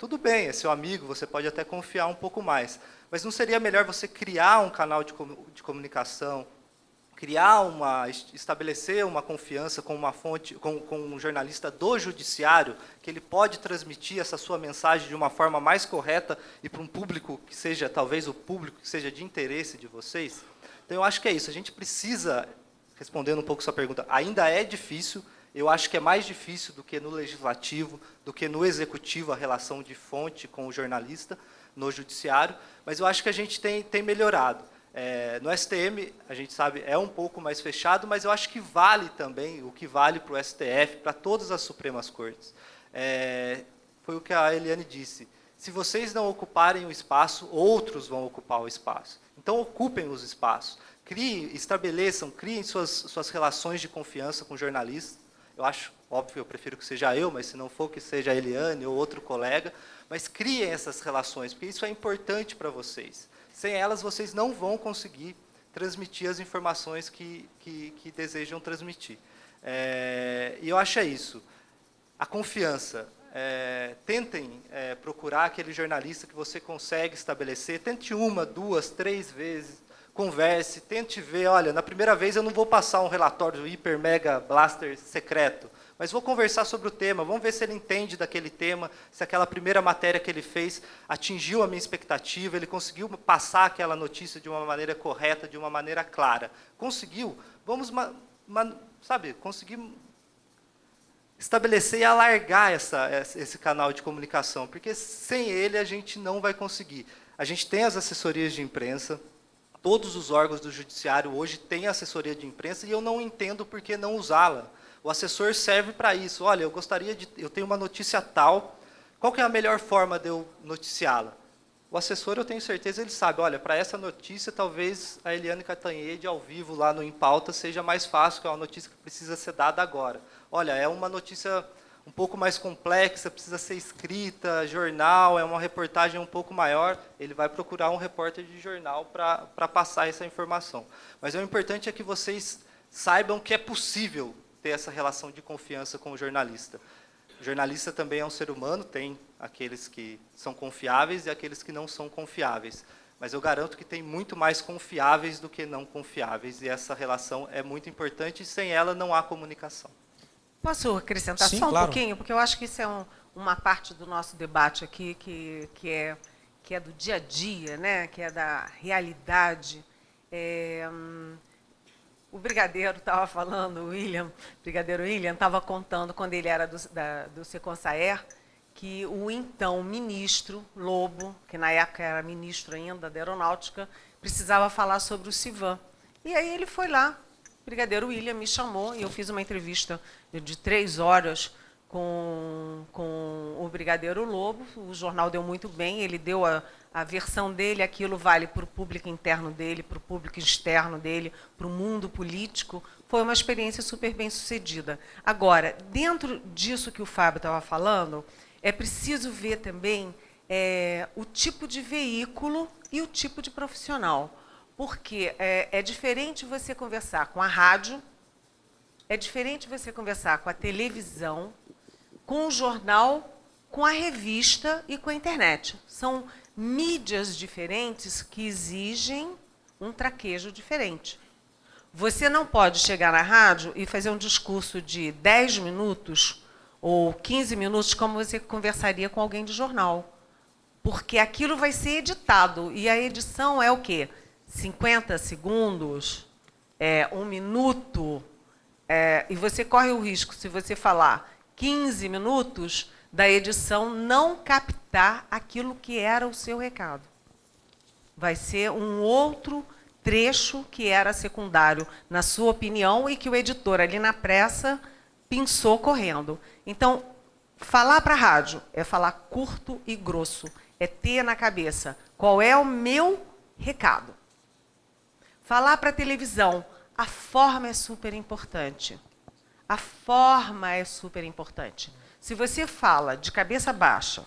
Tudo bem, é seu amigo, você pode até confiar um pouco mais, mas não seria melhor você criar um canal de comunicação, estabelecer uma confiança com uma fonte, com um jornalista do judiciário, que ele pode transmitir essa sua mensagem de uma forma mais correta e para um público que seja, talvez o público que seja de interesse de vocês? Então, eu acho que é isso. A gente precisa, respondendo um pouco sua pergunta, ainda é difícil, eu acho que é mais difícil do que no legislativo, do que no executivo, a relação de fonte com o jornalista, no judiciário, mas eu acho que a gente tem melhorado. No STM, a gente sabe, é um pouco mais fechado, mas eu acho que vale também o que vale para o STF, para todas as Supremas Cortes. Foi o que a Eliane disse. Se vocês não ocuparem o espaço, outros vão ocupar o espaço. Então, ocupem os espaços. Criem suas relações de confiança com jornalistas. Eu acho, óbvio, eu prefiro que seja eu, mas se não for, que seja a Eliane ou outro colega. Mas criem essas relações, porque isso é importante para vocês. Sem elas, vocês não vão conseguir transmitir as informações que desejam transmitir. E eu acho isso. A confiança. Tentem procurar aquele jornalista que você consegue estabelecer. Tente 1, 2, 3 vezes. Converse, tente ver, olha, na primeira vez eu não vou passar um relatório hiper, mega, blaster secreto, mas vou conversar sobre o tema, vamos ver se ele entende daquele tema, se aquela primeira matéria que ele fez atingiu a minha expectativa, ele conseguiu passar aquela notícia de uma maneira correta, de uma maneira clara. Conseguiu? Vamos, conseguir estabelecer e alargar esse canal de comunicação, porque sem ele a gente não vai conseguir. A gente tem as assessorias de imprensa, todos os órgãos do judiciário hoje têm assessoria de imprensa e eu não entendo por que não usá-la. O assessor serve para isso. Olha, eu tenho uma notícia tal, qual que é a melhor forma de eu noticiá-la? O assessor, eu tenho certeza, ele sabe, olha, para essa notícia, talvez a Eliane Catanhede, ao vivo, lá no Em Pauta, seja mais fácil, que é uma notícia que precisa ser dada agora. Olha, é uma notícia um pouco mais complexa, precisa ser escrita, jornal, é uma reportagem um pouco maior, ele vai procurar um repórter de jornal para passar essa informação. Mas o importante é que vocês saibam que é possível ter essa relação de confiança com o jornalista. O jornalista também é um ser humano, tem aqueles que são confiáveis e aqueles que não são confiáveis. Mas eu garanto que tem muito mais confiáveis do que não confiáveis, e essa relação é muito importante, e sem ela não há comunicação. Posso acrescentar Sim, só claro. um pouquinho? Porque eu acho que isso é uma parte do nosso debate aqui que é do dia a dia, né? Que é da realidade. O brigadeiro estava falando, o brigadeiro William estava contando, quando ele era do Seconsaer, que o então ministro Lobo, que na época era ministro ainda da Aeronáutica, precisava falar sobre o Civan. E aí ele foi lá, o brigadeiro William me chamou, e eu fiz uma entrevista de 3 horas com o brigadeiro Lobo. O jornal deu muito bem, ele deu a versão dele, aquilo vale para o público interno dele, para o público externo dele, para o mundo político. Foi uma experiência super bem sucedida. Agora, dentro disso que o Fábio estava falando, é preciso ver também o tipo de veículo e o tipo de profissional. Porque é diferente você conversar com a rádio, é diferente você conversar com a televisão, com o jornal, com a revista e com a internet. São mídias diferentes que exigem um traquejo diferente. Você não pode chegar na rádio e fazer um discurso de 10 minutos ou 15 minutos como você conversaria com alguém de jornal. Porque aquilo vai ser editado. E a edição é o quê? 50 segundos, 1 minuto, e você corre o risco, se você falar 15 minutos, da edição não captar aquilo que era o seu recado. Vai ser um outro trecho que era secundário, na sua opinião, e que o editor, ali na pressa, pinçou correndo. Então, falar para a rádio é falar curto e grosso, é ter na cabeça qual é o meu recado. Falar para a televisão, a forma é super importante. A forma é super importante. Se você fala de cabeça baixa,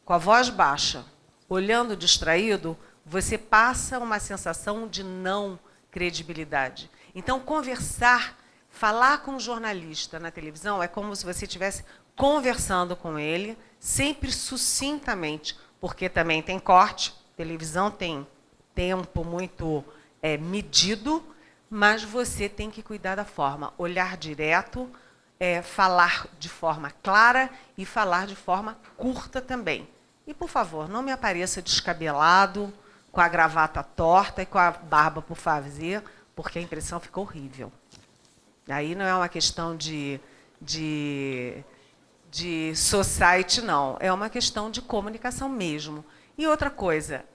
com a voz baixa, olhando distraído, você passa uma sensação de não credibilidade. Então, conversar, falar com um jornalista na televisão é como se você estivesse conversando com ele, sempre sucintamente, porque também tem corte, televisão tem tempo muito medido, mas você tem que cuidar da forma, olhar direto, falar de forma clara e falar de forma curta também. E, por favor, não me apareça descabelado, com a gravata torta e com a barba por fazer, porque a impressão ficou horrível. Aí não é uma questão de society, não. É uma questão de comunicação mesmo. E outra coisa,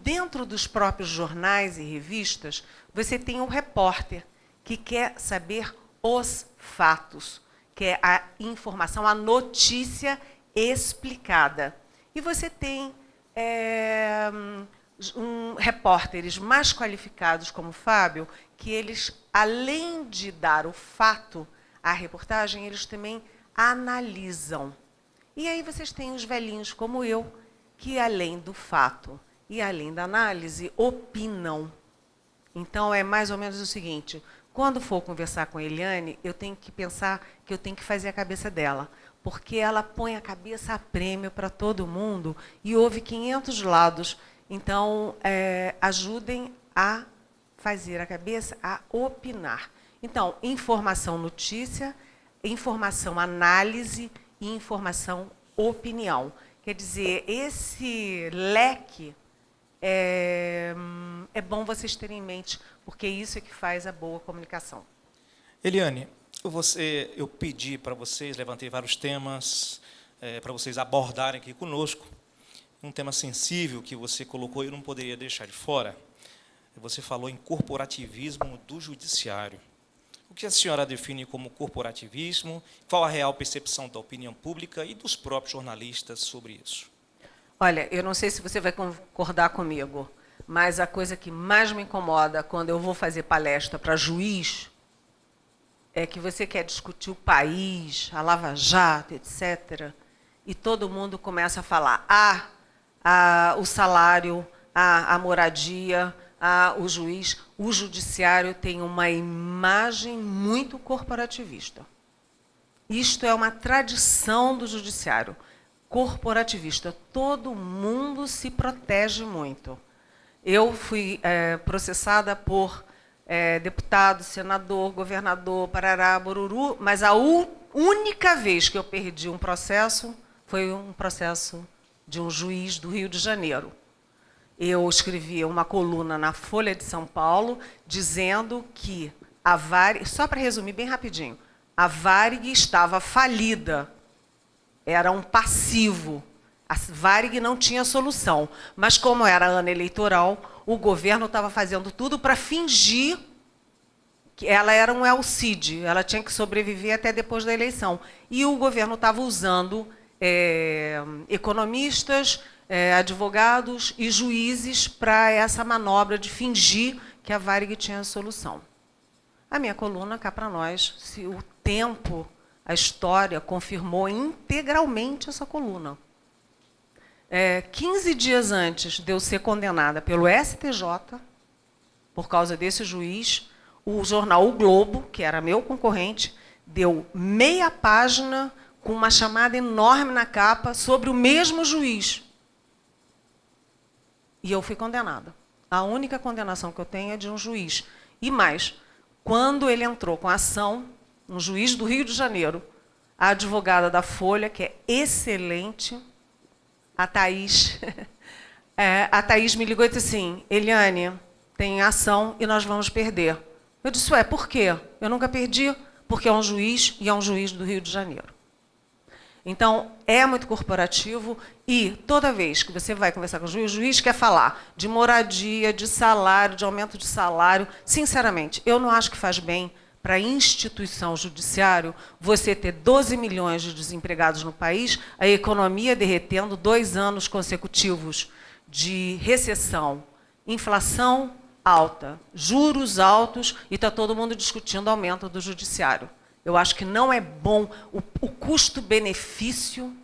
dentro dos próprios jornais e revistas, você tem um repórter que quer saber os fatos, que é a informação, a notícia explicada. E você tem repórteres mais qualificados, como o Fábio, que eles, além de dar o fato à reportagem, eles também analisam. E aí vocês têm os velhinhos como eu, que além do fato e além da análise, opinam. Então, é mais ou menos o seguinte, quando for conversar com a Eliane, eu tenho que pensar que eu tenho que fazer a cabeça dela, porque ela põe a cabeça a prêmio para todo mundo e houve 500 lados. Então, ajudem a fazer a cabeça a opinar. Então, informação notícia, informação análise e informação opinião. Quer dizer, esse leque é bom vocês terem em mente, porque isso é que faz a boa comunicação. Eliane, eu pedi para vocês, levantei vários temas para vocês abordarem aqui conosco. Um tema sensível que você colocou, eu não poderia deixar de fora. Você falou em corporativismo do judiciário. O que a senhora define como corporativismo? Qual a real percepção da opinião pública e dos próprios jornalistas sobre isso? Olha, eu não sei se você vai concordar comigo, mas a coisa que mais me incomoda quando eu vou fazer palestra para juiz é que você quer discutir o país, a Lava Jato, etc., e todo mundo começa a falar o salário, a moradia, o juiz. O judiciário tem uma imagem muito corporativista. Isto é uma tradição do judiciário, corporativista. Todo mundo se protege muito. Eu fui processada por deputado, senador, governador, parará, boruru, mas a única vez que eu perdi um processo foi um processo de um juiz do Rio de Janeiro. Eu escrevi uma coluna na Folha de São Paulo dizendo que a Varig, só para resumir bem rapidinho, a Varig estava falida, era um passivo, a Varig não tinha solução, mas como era ano eleitoral, o governo estava fazendo tudo para fingir que ela era um El-Cid, ela tinha que sobreviver até depois da eleição. E o governo estava usando economistas, advogados e juízes para essa manobra de fingir que a Varig tinha solução. A minha coluna, cá para nós, se o tempo, a história, confirmou integralmente essa coluna. 15 dias antes de eu ser condenada pelo STJ, por causa desse juiz, o jornal O Globo, que era meu concorrente, deu meia página com uma chamada enorme na capa sobre o mesmo juiz. E eu fui condenada. A única condenação que eu tenho é de um juiz. E mais, quando ele entrou com a ação, um juiz do Rio de Janeiro, a advogada da Folha, que é excelente, a Thaís me ligou e disse assim, Eliane, tem ação e nós vamos perder. Eu disse, por quê? Eu nunca perdi, porque é um juiz e é um juiz do Rio de Janeiro. Então, é muito corporativo e toda vez que você vai conversar com o juiz quer falar de moradia, de salário, de aumento de salário. Sinceramente, eu não acho que faz bem para a instituição judiciário você ter 12 milhões de desempregados no país, a economia derretendo 2 anos consecutivos de recessão, inflação alta, juros altos e está todo mundo discutindo o aumento do judiciário. Eu acho que não é bom, o custo-benefício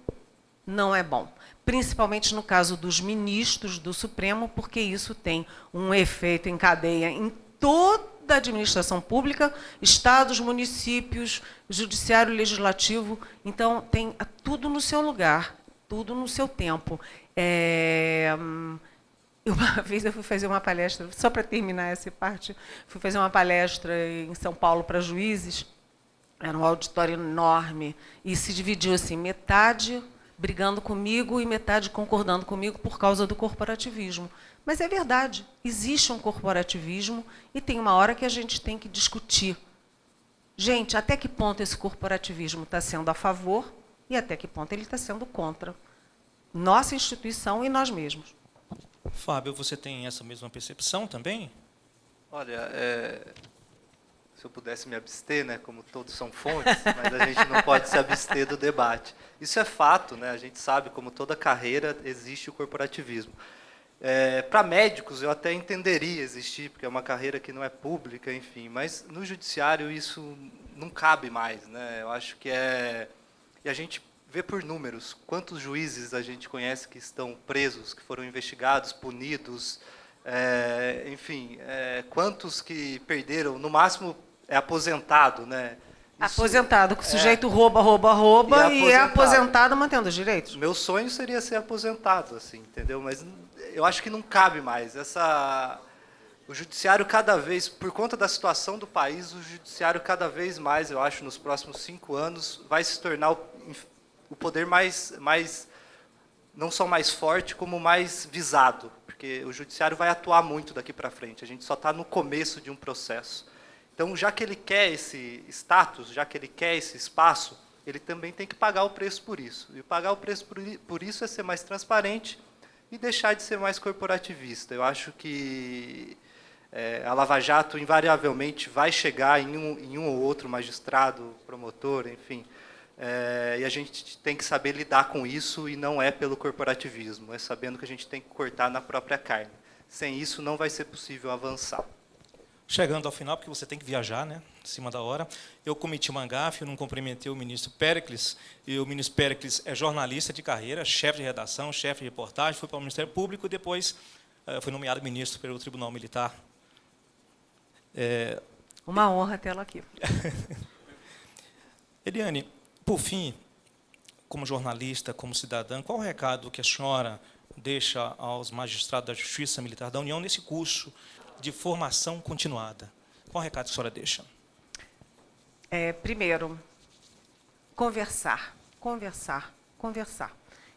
não é bom, principalmente no caso dos ministros do Supremo, porque isso tem um efeito em cadeia em toda a administração pública, estados, municípios, judiciário, legislativo. Então, tem tudo no seu lugar, tudo no seu tempo. Uma vez eu fui fazer uma palestra, só para terminar essa parte, fui fazer uma palestra em São Paulo para juízes. Era um auditório enorme e se dividiu assim, metade brigando comigo e metade concordando comigo por causa do corporativismo. Mas é verdade, existe um corporativismo e tem uma hora que a gente tem que discutir. Gente, até que ponto esse corporativismo está sendo a favor e até que ponto ele está sendo contra. nossa instituição e nós mesmos. Fábio, você tem essa mesma percepção também? Olha, se eu pudesse me abster, né, como todos são fontes, mas a gente não pode se abster do debate. Isso é fato, né, a gente sabe, como toda carreira, existe o corporativismo. Para médicos, eu até entenderia existir, porque é uma carreira que não é pública, enfim, mas no judiciário isso não cabe mais, né? Eu acho que e a gente vê por números quantos juízes a gente conhece que estão presos, que foram investigados, punidos, enfim, quantos que perderam, no máximo aposentado, né? Isso, aposentado, que o sujeito rouba e é aposentado mantendo os direitos. Meu sonho seria ser aposentado, assim, entendeu? Mas eu acho que não cabe mais. O judiciário cada vez, por conta da situação do país, o judiciário cada vez mais, eu acho, nos próximos 5 anos, vai se tornar o poder mais, não só mais forte, como mais visado, porque o judiciário vai atuar muito daqui para frente. A gente só está no começo de um processo. Então, já que ele quer esse status, já que ele quer esse espaço, ele também tem que pagar o preço por isso. E pagar o preço por isso é ser mais transparente e deixar de ser mais corporativista. Eu acho que a Lava Jato, invariavelmente, vai chegar em um ou outro magistrado, promotor, enfim. E a gente tem que saber lidar com isso, e não é pelo corporativismo, é sabendo que a gente tem que cortar na própria carne. Sem isso, não vai ser possível avançar. Chegando ao final, porque você tem que viajar, né, em cima da hora, eu cometi uma gafe, eu não cumprimentei o ministro Péricles, e o ministro Péricles é jornalista de carreira, chefe de redação, chefe de reportagem, foi para o Ministério Público e depois foi nomeado ministro pelo Tribunal Militar. Uma honra tê-lo aqui. Eliane, por fim, como jornalista, como cidadã, qual o recado que a senhora deixa aos magistrados da Justiça Militar da União nesse curso de formação continuada? Qual o recado que a senhora deixa? Primeiro, conversar. O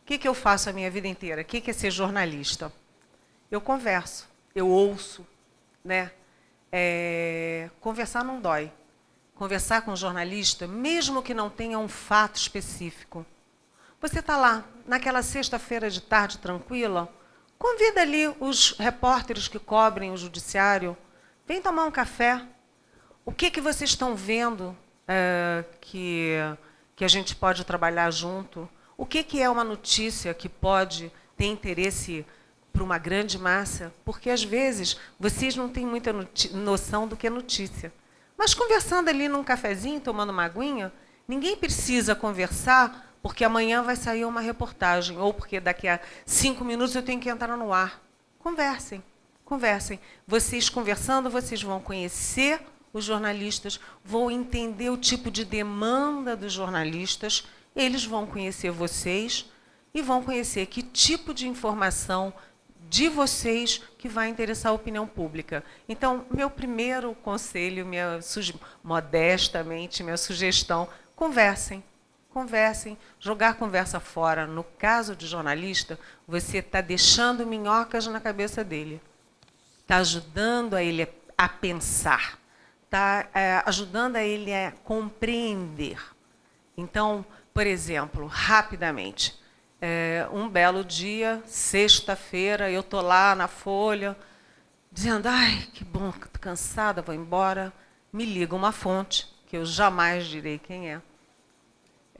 que eu faço a minha vida inteira? O que é ser jornalista? Eu converso, eu ouço, né? Conversar não dói. Conversar com um jornalista, mesmo que não tenha um fato específico. Você está lá, naquela sexta-feira de tarde tranquila, convida ali os repórteres que cobrem o judiciário, vem tomar um café. O que vocês estão vendo que a gente pode trabalhar junto? O que é uma notícia que pode ter interesse para uma grande massa? Porque, às vezes, vocês não têm muita noção do que é notícia. Mas conversando ali num cafezinho, tomando uma aguinha, ninguém precisa conversar porque amanhã vai sair uma reportagem, ou porque daqui a 5 minutos eu tenho que entrar no ar. Conversem. Vocês conversando, vocês vão conhecer os jornalistas, vão entender o tipo de demanda dos jornalistas, eles vão conhecer vocês e vão conhecer que tipo de informação de vocês que vai interessar a opinião pública. Então, meu primeiro conselho, modestamente, minha sugestão, conversem. Jogar conversa fora. No caso de jornalista, você está deixando minhocas na cabeça dele. Está ajudando a ele a pensar. Está ajudando a ele a compreender. Então, por exemplo, rapidamente, um belo dia, sexta-feira, eu estou lá na Folha, dizendo, ai, que bom, estou cansada, vou embora. Me liga uma fonte, que eu jamais direi quem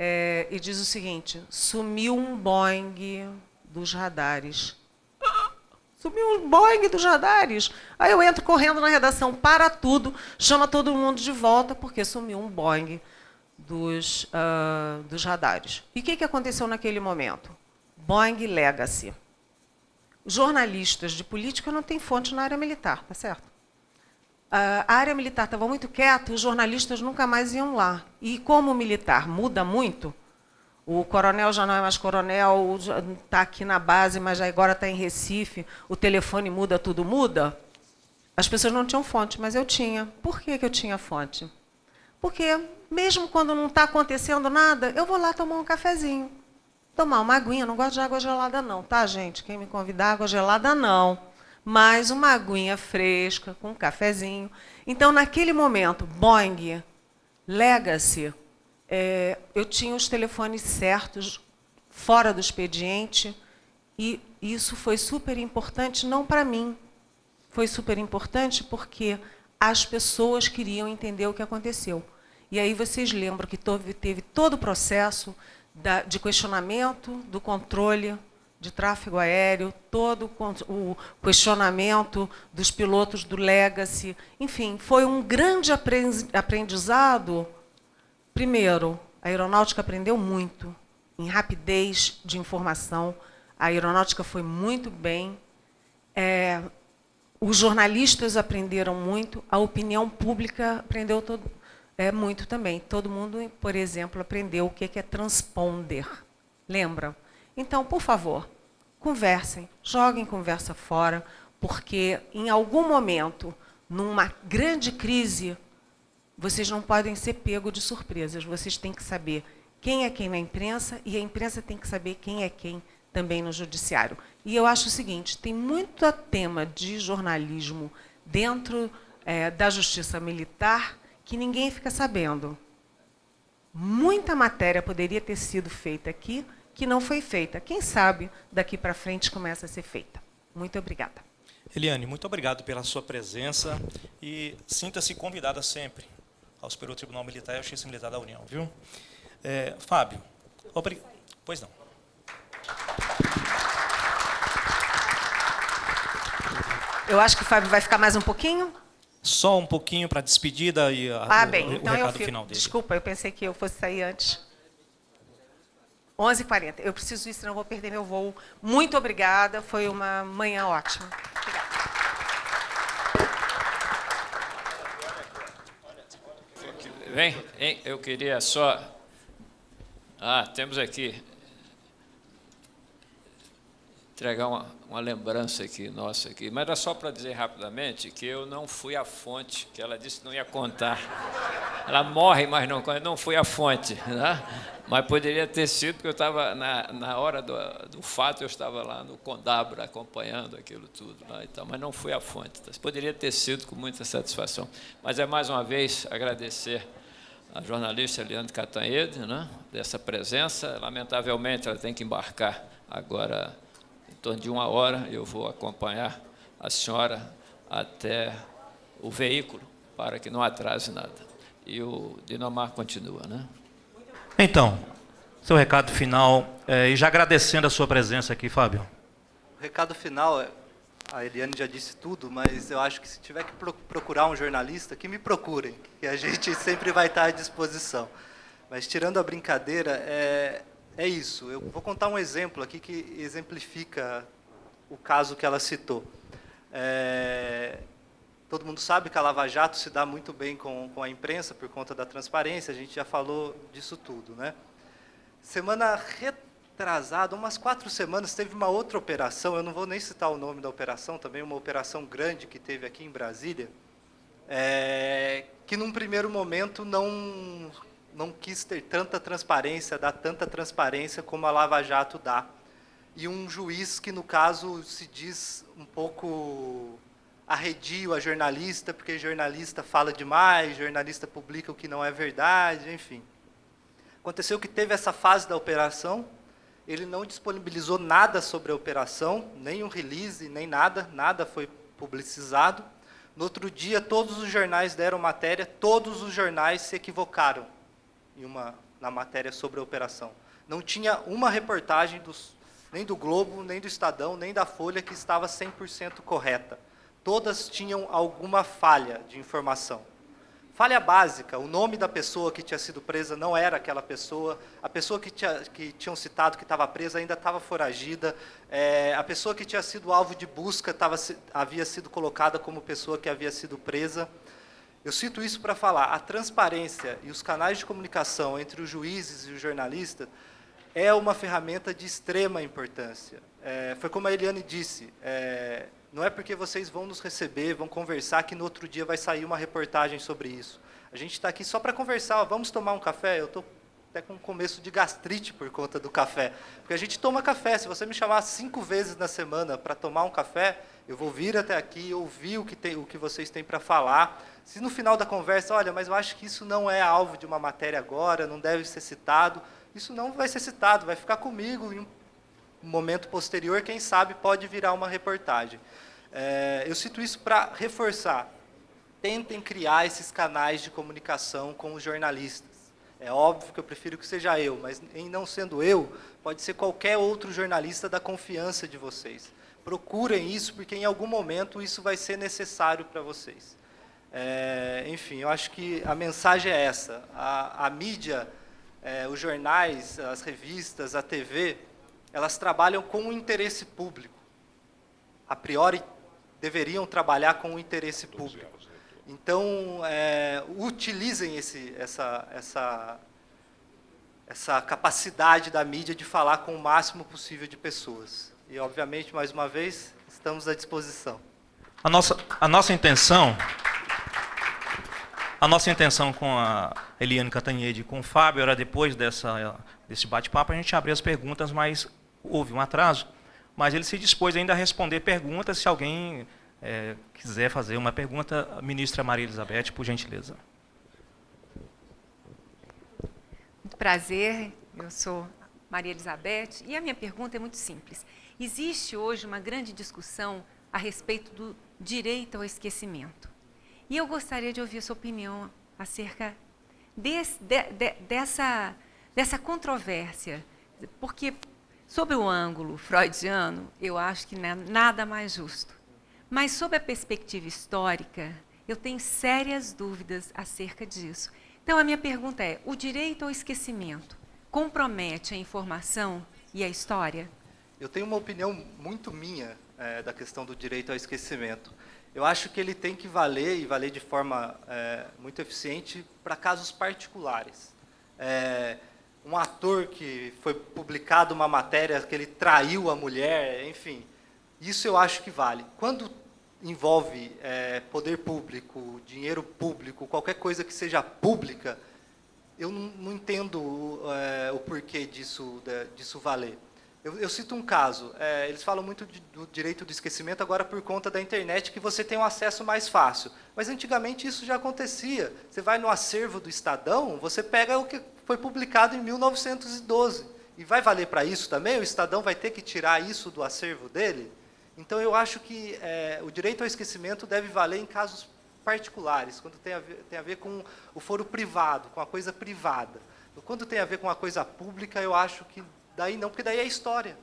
é, e diz o seguinte, sumiu um Boeing dos radares. Sumiu um Boeing dos radares. Aí eu entro correndo na redação, para tudo, chama todo mundo de volta, porque sumiu um Boeing dos radares. E o que aconteceu naquele momento? Boeing Legacy. Jornalistas de política não têm fonte na área militar, tá certo? A área militar estava muito quieta, os jornalistas nunca mais iam lá. E como o militar muda muito, o coronel já não é mais coronel, está aqui na base, mas agora está em Recife, o telefone muda, tudo muda, as pessoas não tinham fonte, mas eu tinha. Por que eu tinha fonte? Porque, mesmo quando não está acontecendo nada, eu vou lá tomar um cafezinho, tomar uma aguinha. Não gosto de água gelada não, tá, gente? Quem me convidar, água gelada não. Mas uma aguinha fresca, com um cafezinho. Então, naquele momento, Boeing, Legacy, eu tinha os telefones certos fora do expediente, e isso foi super importante, não para mim, foi super importante porque as pessoas queriam entender o que aconteceu. E aí vocês lembram que teve todo o processo de questionamento do controle de tráfego aéreo, todo o questionamento dos pilotos do Legacy. Enfim, foi um grande aprendizado. Primeiro, a aeronáutica aprendeu muito em rapidez de informação. A aeronáutica foi muito bem. Os jornalistas aprenderam muito, a opinião pública aprendeu muito também. Todo mundo, por exemplo, aprendeu o que é transponder. Lembram? Então, por favor, conversem, joguem conversa fora, porque em algum momento, numa grande crise, vocês não podem ser pegos de surpresas. Vocês têm que saber quem é quem na imprensa e a imprensa tem que saber quem é quem também no judiciário. E eu acho o seguinte, tem muito tema de jornalismo dentro da justiça militar que ninguém fica sabendo. Muita matéria poderia ter sido feita aqui que não foi feita. Quem sabe daqui para frente começa a ser feita. Muito obrigada. Eliane, muito obrigado pela sua presença e sinta-se convidada sempre ao Superior Tribunal Militar e à Justiça Militar da União, viu? Fábio, pois não. Eu acho que o Fábio vai ficar mais um pouquinho. Só um pouquinho para a despedida e bem, o então recado final dele. Desculpa, eu pensei que eu fosse sair antes. 11h40. Eu preciso ir, senão eu vou perder meu voo. Muito obrigada, foi uma manhã ótima. Obrigada. Vem, eu queria só... temos aqui... entregar uma lembrança aqui, nossa, aqui. Mas era só para dizer rapidamente que eu não fui à fonte, que ela disse que não ia contar. Ela morre, mas não fui à fonte. Né? Mas poderia ter sido, porque eu estava, na hora do fato, eu estava lá no Condabra, acompanhando aquilo tudo. Lá e tal, mas não fui à fonte. Poderia ter sido com muita satisfação. Mas mais uma vez, agradecer a jornalista Eliane Catanhede, né, dessa presença. Lamentavelmente, ela tem que embarcar agora... em torno de 1 hora, eu vou acompanhar a senhora até o veículo, para que não atrase nada. E o Dinomar continua, né? Então, seu recado final, e já agradecendo a sua presença aqui, Fábio. O recado final, a Eliane já disse tudo, mas eu acho que se tiver que procurar um jornalista, que me procurem, que a gente sempre vai estar à disposição. Mas, tirando a brincadeira, é isso. Eu vou contar um exemplo aqui que exemplifica o caso que ela citou. Todo mundo sabe que a Lava Jato se dá muito bem com a imprensa por conta da transparência, a gente já falou disso tudo, né? Semana retrasada, umas 4 semanas, teve uma outra operação, eu não vou nem citar o nome da operação, também uma operação grande que teve aqui em Brasília, que num primeiro momento não quis ter tanta transparência, dar tanta transparência como a Lava Jato dá. E um juiz que, no caso, se diz um pouco arredio a jornalista, porque jornalista fala demais, jornalista publica o que não é verdade, enfim. Aconteceu que teve essa fase da operação, ele não disponibilizou nada sobre a operação, nem um release, nem nada foi publicizado. No outro dia, todos os jornais deram matéria, todos os jornais se equivocaram na matéria sobre a operação. Não tinha uma reportagem nem do Globo, nem do Estadão, nem da Folha que estava 100% correta. Todas tinham alguma falha de informação. Falha básica, o nome da pessoa que tinha sido presa não era aquela pessoa, a pessoa que tinham citado que estava presa ainda estava foragida, a pessoa que tinha sido alvo de busca havia sido colocada como pessoa que havia sido presa. Eu cito isso para falar, a transparência e os canais de comunicação entre os juízes e os jornalistas é uma ferramenta de extrema importância. Foi como a Eliane disse, não é porque vocês vão nos receber, vão conversar, que no outro dia vai sair uma reportagem sobre isso. A gente está aqui só para conversar, vamos tomar um café? Eu estou até com um começo de gastrite por conta do café. Porque a gente toma café, se você me chamar 5 vezes na semana para tomar um café, eu vou vir até aqui, ouvir o que vocês têm para falar. Se no final da conversa, olha, mas eu acho que isso não é alvo de uma matéria agora, não deve ser citado, isso não vai ser citado, vai ficar comigo em um momento posterior, quem sabe pode virar uma reportagem. Eu cito isso para reforçar. Tentem criar esses canais de comunicação com os jornalistas. É óbvio que eu prefiro que seja eu, mas em não sendo eu, pode ser qualquer outro jornalista da confiança de vocês. Procurem isso, porque em algum momento isso vai ser necessário para vocês. Enfim, eu acho que a mensagem é essa. A mídia, os jornais, as revistas, a TV, elas trabalham com o interesse público. A priori, deveriam trabalhar com o interesse público. Então, utilizem essa capacidade da mídia de falar com o máximo possível de pessoas. E, obviamente, mais uma vez, estamos à disposição. A nossa intenção com a Eliane Cantanhede e com o Fábio era, depois desse bate-papo, a gente abrir as perguntas, mas houve um atraso. Mas ele se dispôs ainda a responder perguntas, se alguém quiser fazer uma pergunta. A ministra Maria Elizabeth, por gentileza. Muito prazer, eu sou Maria Elizabeth, e a minha pergunta é muito simples. Existe hoje uma grande discussão a respeito do direito ao esquecimento. E eu gostaria de ouvir a sua opinião acerca dessa controvérsia, porque, sob o ângulo freudiano, eu acho que não é nada mais justo. Mas, sob a perspectiva histórica, eu tenho sérias dúvidas acerca disso. Então, a minha pergunta é, o direito ao esquecimento compromete a informação e a história? Eu tenho uma opinião muito minha da questão do direito ao esquecimento. Eu acho que ele tem que valer, e valer de forma muito eficiente, para casos particulares. Um ator que foi publicado uma matéria que ele traiu a mulher, enfim, isso eu acho que vale. Quando envolve poder público, dinheiro público, qualquer coisa que seja pública, eu não entendo o porquê disso valer. Eu cito um caso, eles falam muito do direito do esquecimento agora por conta da internet, que você tem um acesso mais fácil. Mas antigamente isso já acontecia. Você vai no acervo do Estadão, você pega o que foi publicado em 1912. E vai valer para isso também? O Estadão vai ter que tirar isso do acervo dele? Então, eu acho que o direito ao esquecimento deve valer em casos particulares, quando tem a ver com o foro privado, com a coisa privada. Quando tem a ver com a coisa pública, eu acho que daí não, porque daí é história.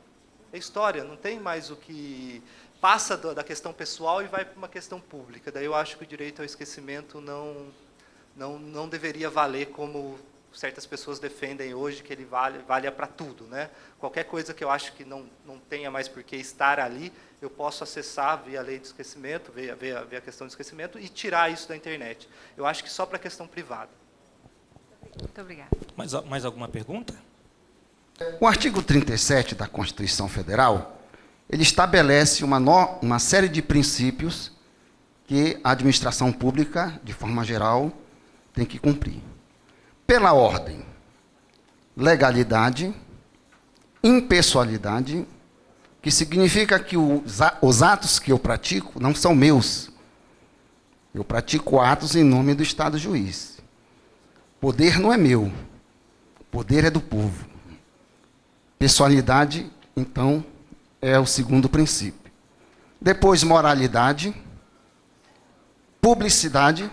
É história, não tem mais o que passa da questão pessoal e vai para uma questão pública. Daí eu acho que o direito ao esquecimento não deveria valer como certas pessoas defendem hoje, que ele valha para tudo, né? Qualquer coisa que eu acho que não tenha mais por que estar ali, eu posso acessar via lei do esquecimento, via a questão do esquecimento, e tirar isso da internet. Eu acho que só para a questão privada. Muito obrigada. Mais alguma pergunta? O artigo 37 da Constituição Federal, ele estabelece uma série de princípios que a administração pública, de forma geral, tem que cumprir. Pela ordem, legalidade, impessoalidade, que significa que os atos que eu pratico não são meus. Eu pratico atos em nome do Estado juiz. Poder não é meu, poder é do povo. Pessoalidade, então, é o segundo princípio. Depois, moralidade, publicidade,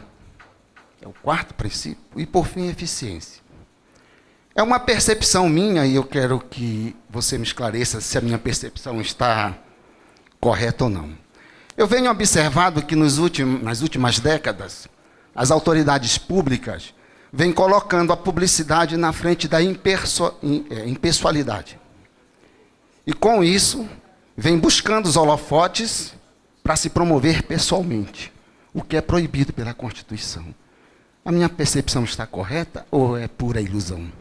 é o quarto princípio, e, por fim, eficiência. É uma percepção minha, e eu quero que você me esclareça se a minha percepção está correta ou não. Eu venho observado que nas últimas décadas, as autoridades públicas vêm colocando a publicidade na frente da impessoalidade. E, com isso, vem buscando os holofotes para se promover pessoalmente, o que é proibido pela Constituição. A minha percepção está correta ou é pura ilusão?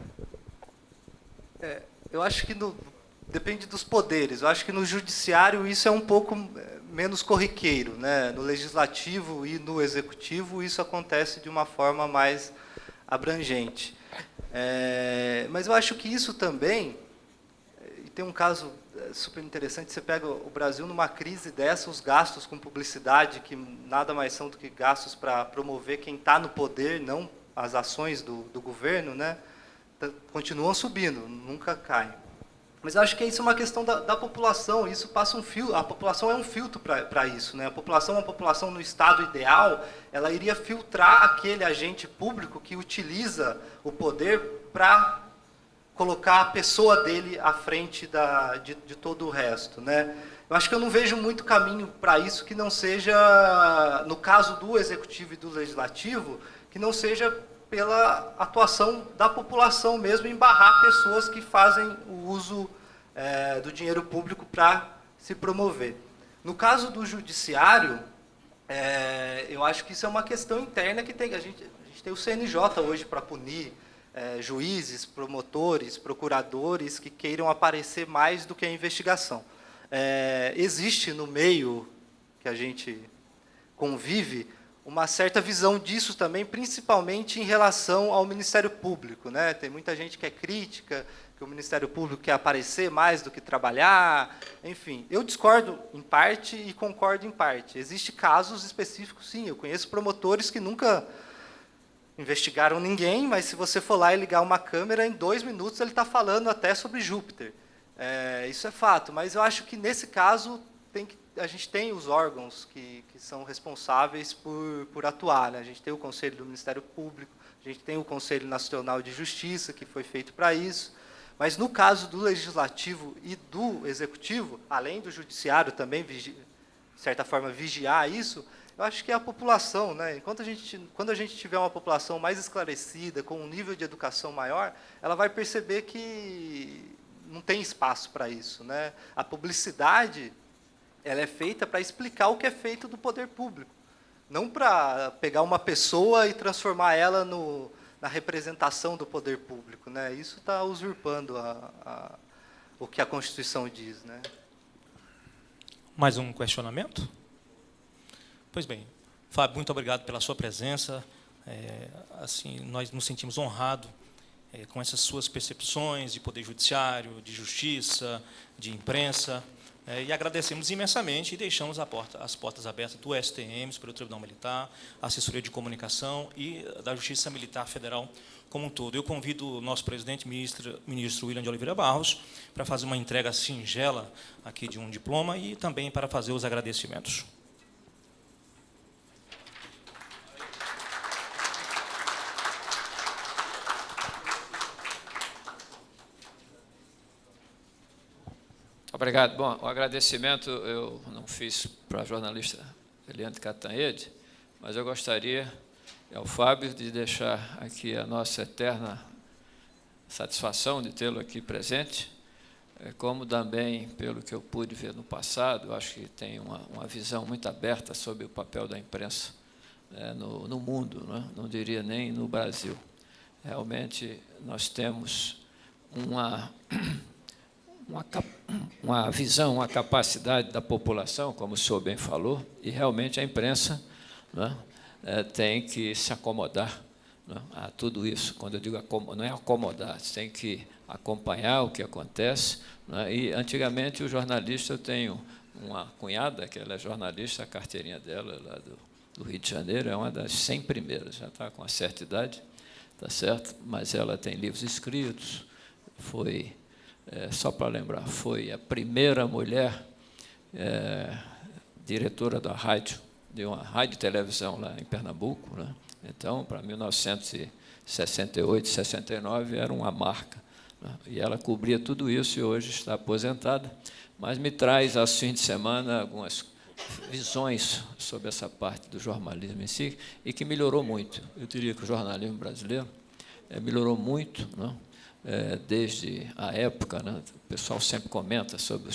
Eu acho que depende dos poderes. Eu acho que no judiciário isso é um pouco menos corriqueiro, né? No legislativo e no executivo isso acontece de uma forma mais abrangente. Mas eu acho que isso também, e tem um caso super interessante, você pega o Brasil numa crise dessa, os gastos com publicidade, que nada mais são do que gastos para promover quem está no poder, não as ações do governo, né? continuam subindo, nunca caem. Mas eu acho que isso é uma questão da população, isso passa um filtro, a população é um filtro para isso, né? A população, uma população no estado ideal, ela iria filtrar aquele agente público que utiliza o poder para colocar a pessoa dele à frente de todo o resto, né? Eu acho que eu não vejo muito caminho para isso que não seja, no caso do Executivo e do Legislativo, que não seja pela atuação da população mesmo, em barrar pessoas que fazem o uso do dinheiro público para se promover. No caso do Judiciário, eu acho que isso é uma questão interna que a gente tem o CNJ hoje para punir juízes, promotores, procuradores que queiram aparecer mais do que a investigação. Existe no meio que a gente convive uma certa visão disso também, principalmente em relação ao Ministério Público, né? Tem muita gente que é crítica, que o Ministério Público quer aparecer mais do que trabalhar, enfim. Eu discordo em parte e concordo em parte. Existem casos específicos, sim. Eu conheço promotores que nunca investigaram ninguém, mas se você for lá e ligar uma câmera, em 2 minutos ele está falando até sobre Júpiter. Isso é fato, mas eu acho que nesse caso a gente tem os órgãos que são responsáveis por atuar, né? A gente tem o Conselho do Ministério Público, a gente tem o Conselho Nacional de Justiça, que foi feito para isso, mas no caso do Legislativo e do Executivo, além do Judiciário também, de certa forma, vigiar isso, eu acho que é a população, né? Quando a gente tiver uma população mais esclarecida, com um nível de educação maior, ela vai perceber que não tem espaço para isso, né? A publicidade, ela é feita para explicar o que é feito do poder público, não para pegar uma pessoa e transformar ela na representação do poder público, né? Isso está usurpando o que a Constituição diz, né? Mais um questionamento? Pois bem, Fábio, muito obrigado pela sua presença. Assim, nós nos sentimos honrados com essas suas percepções de poder judiciário, de justiça, de imprensa. E agradecemos imensamente e deixamos as portas abertas do STM, Superior Tribunal Militar, Assessoria de Comunicação e da Justiça Militar Federal como um todo. Eu convido o nosso presidente, ministro William de Oliveira Barros, para fazer uma entrega singela aqui de um diploma e também para fazer os agradecimentos. Obrigado. Bom, o agradecimento eu não fiz para a jornalista Eliane Catanhede, mas eu gostaria, ao Fábio, de deixar aqui a nossa eterna satisfação de tê-lo aqui presente, como também, pelo que eu pude ver no passado, eu acho que tem uma visão muito aberta sobre o papel da imprensa no mundo, não diria nem no Brasil. Realmente, nós temos uma visão, uma capacidade da população, como o senhor bem falou, e realmente a imprensa tem que se acomodar a tudo isso. Quando eu digo não é acomodar, tem que acompanhar o que acontece. E, antigamente, o jornalista, eu tenho uma cunhada, que ela é jornalista, a carteirinha dela, lá do Rio de Janeiro, é uma das 100 primeiras, já está com uma certa idade, tá certo? Mas ela tem livros escritos, foi... só para lembrar, foi a primeira mulher diretora da rádio, de uma rádio e televisão lá em Pernambuco, né? Então, para 1968, 69, era uma marca, né? E ela cobria tudo isso e hoje está aposentada, mas me traz, aos fins de semana, algumas visões sobre essa parte do jornalismo em si, e que melhorou muito. Eu diria que o jornalismo brasileiro melhorou muito, né? Desde a época, né, o pessoal sempre comenta sobre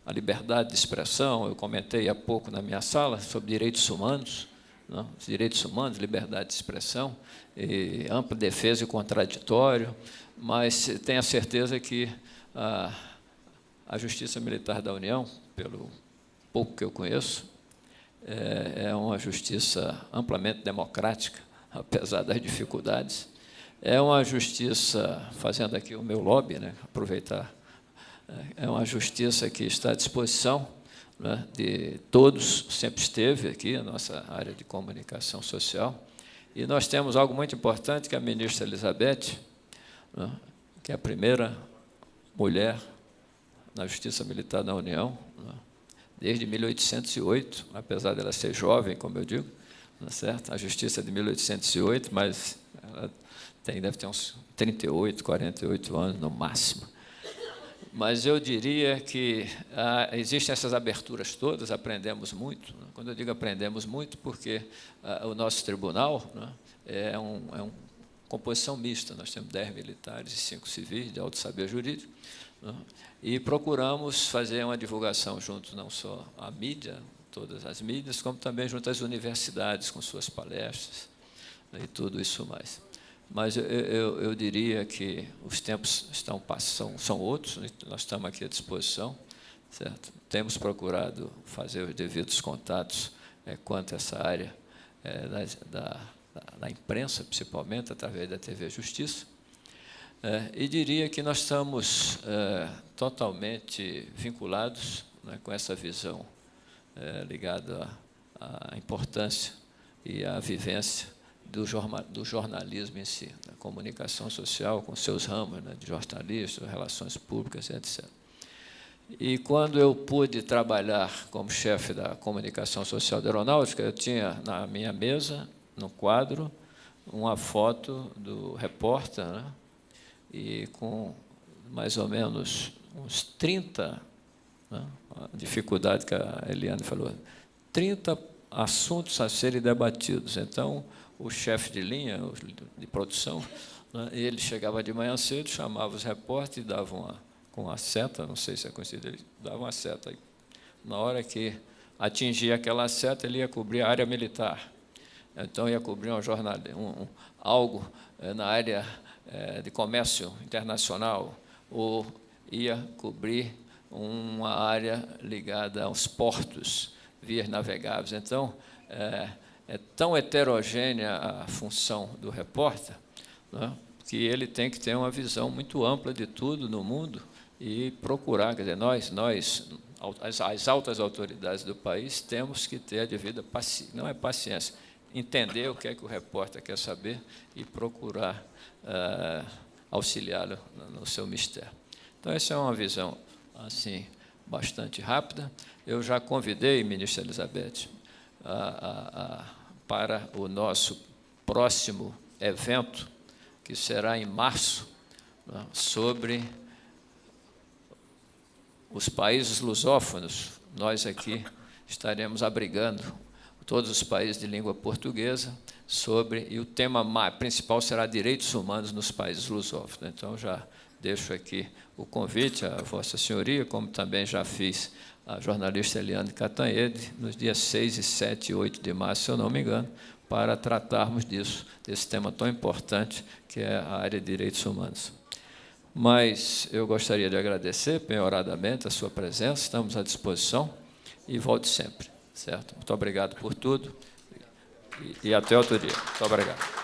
a liberdade de expressão. Eu comentei há pouco na minha sala sobre direitos humanos, né, os direitos humanos, liberdade de expressão, e ampla defesa e contraditório, mas tenho a certeza que a Justiça Militar da União, pelo pouco que eu conheço, é uma justiça amplamente democrática, apesar das dificuldades. É uma justiça, fazendo aqui o meu lobby, né, aproveitar, é uma justiça que está à disposição, né, de todos, sempre esteve aqui, a nossa área de comunicação social, E nós temos algo muito importante, que a ministra Elizabeth, né, que é a primeira mulher na Justiça Militar da União, né, desde 1808, apesar dela ser jovem, como eu digo, não é certo? A Justiça é de 1808, mas ela deve ter uns 38, 48 anos no máximo. Mas eu diria que existem essas aberturas todas, aprendemos muito. Né? Quando eu digo aprendemos muito, porque o nosso tribunal, né, é uma composição mista. Nós temos 10 militares e 5 civis de alto saber jurídico, né? E procuramos fazer uma divulgação junto não só à mídia, todas as mídias, como também junto às universidades, com suas palestras, né, e tudo isso mais. Mas eu diria que os tempos são outros, né? Nós estamos aqui à disposição, certo? Temos procurado fazer os devidos contatos quanto a essa área da imprensa, principalmente, através da TV Justiça. E diria que nós estamos totalmente vinculados, né, com essa visão ligada à importância e à vivência do jornalismo em si, da comunicação social, com seus ramos, né, de jornalista, relações públicas, etc. E quando eu pude trabalhar como chefe da comunicação social da aeronáutica, eu tinha na minha mesa, no quadro, uma foto do repórter, né, e com mais ou menos uns 30, né, a dificuldade que a Eliane falou, 30 assuntos a serem debatidos. Então, o chefe de linha, de produção, né, ele chegava de manhã cedo, chamava os repórteres e dava com a seta, não sei se é conhecido, ele dava uma seta. Aí, na hora que atingia aquela seta, ele ia cobrir a área militar. Então, ia cobrir algo na área de comércio internacional, ou ia cobrir uma área ligada aos portos, vias navegáveis. Então, é tão heterogênea a função do repórter, né, que ele tem que ter uma visão muito ampla de tudo no mundo e procurar, quer dizer, as altas autoridades do país, temos que ter a devida paciência, não é paciência, entender o que é que o repórter quer saber e procurar auxiliá-lo no seu mistério. Então, essa é uma visão assim bastante rápida. Eu já convidei, ministra Elizabeth, para o nosso próximo evento, que será em março, né, sobre os países lusófonos. Nós aqui estaremos abrigando todos os países de língua portuguesa e o tema principal será direitos humanos nos países lusófonos. Então, já deixo aqui o convite à Vossa Senhoria, como também já fiz a jornalista Eliane Catanhede, nos dias 6, 7 e 8 de março, se eu não me engano, para tratarmos desse tema tão importante, que é a área de direitos humanos. Mas eu gostaria de agradecer penhoradamente a sua presença, estamos à disposição, e volte sempre, certo? Muito obrigado por tudo, e até outro dia. Muito obrigado.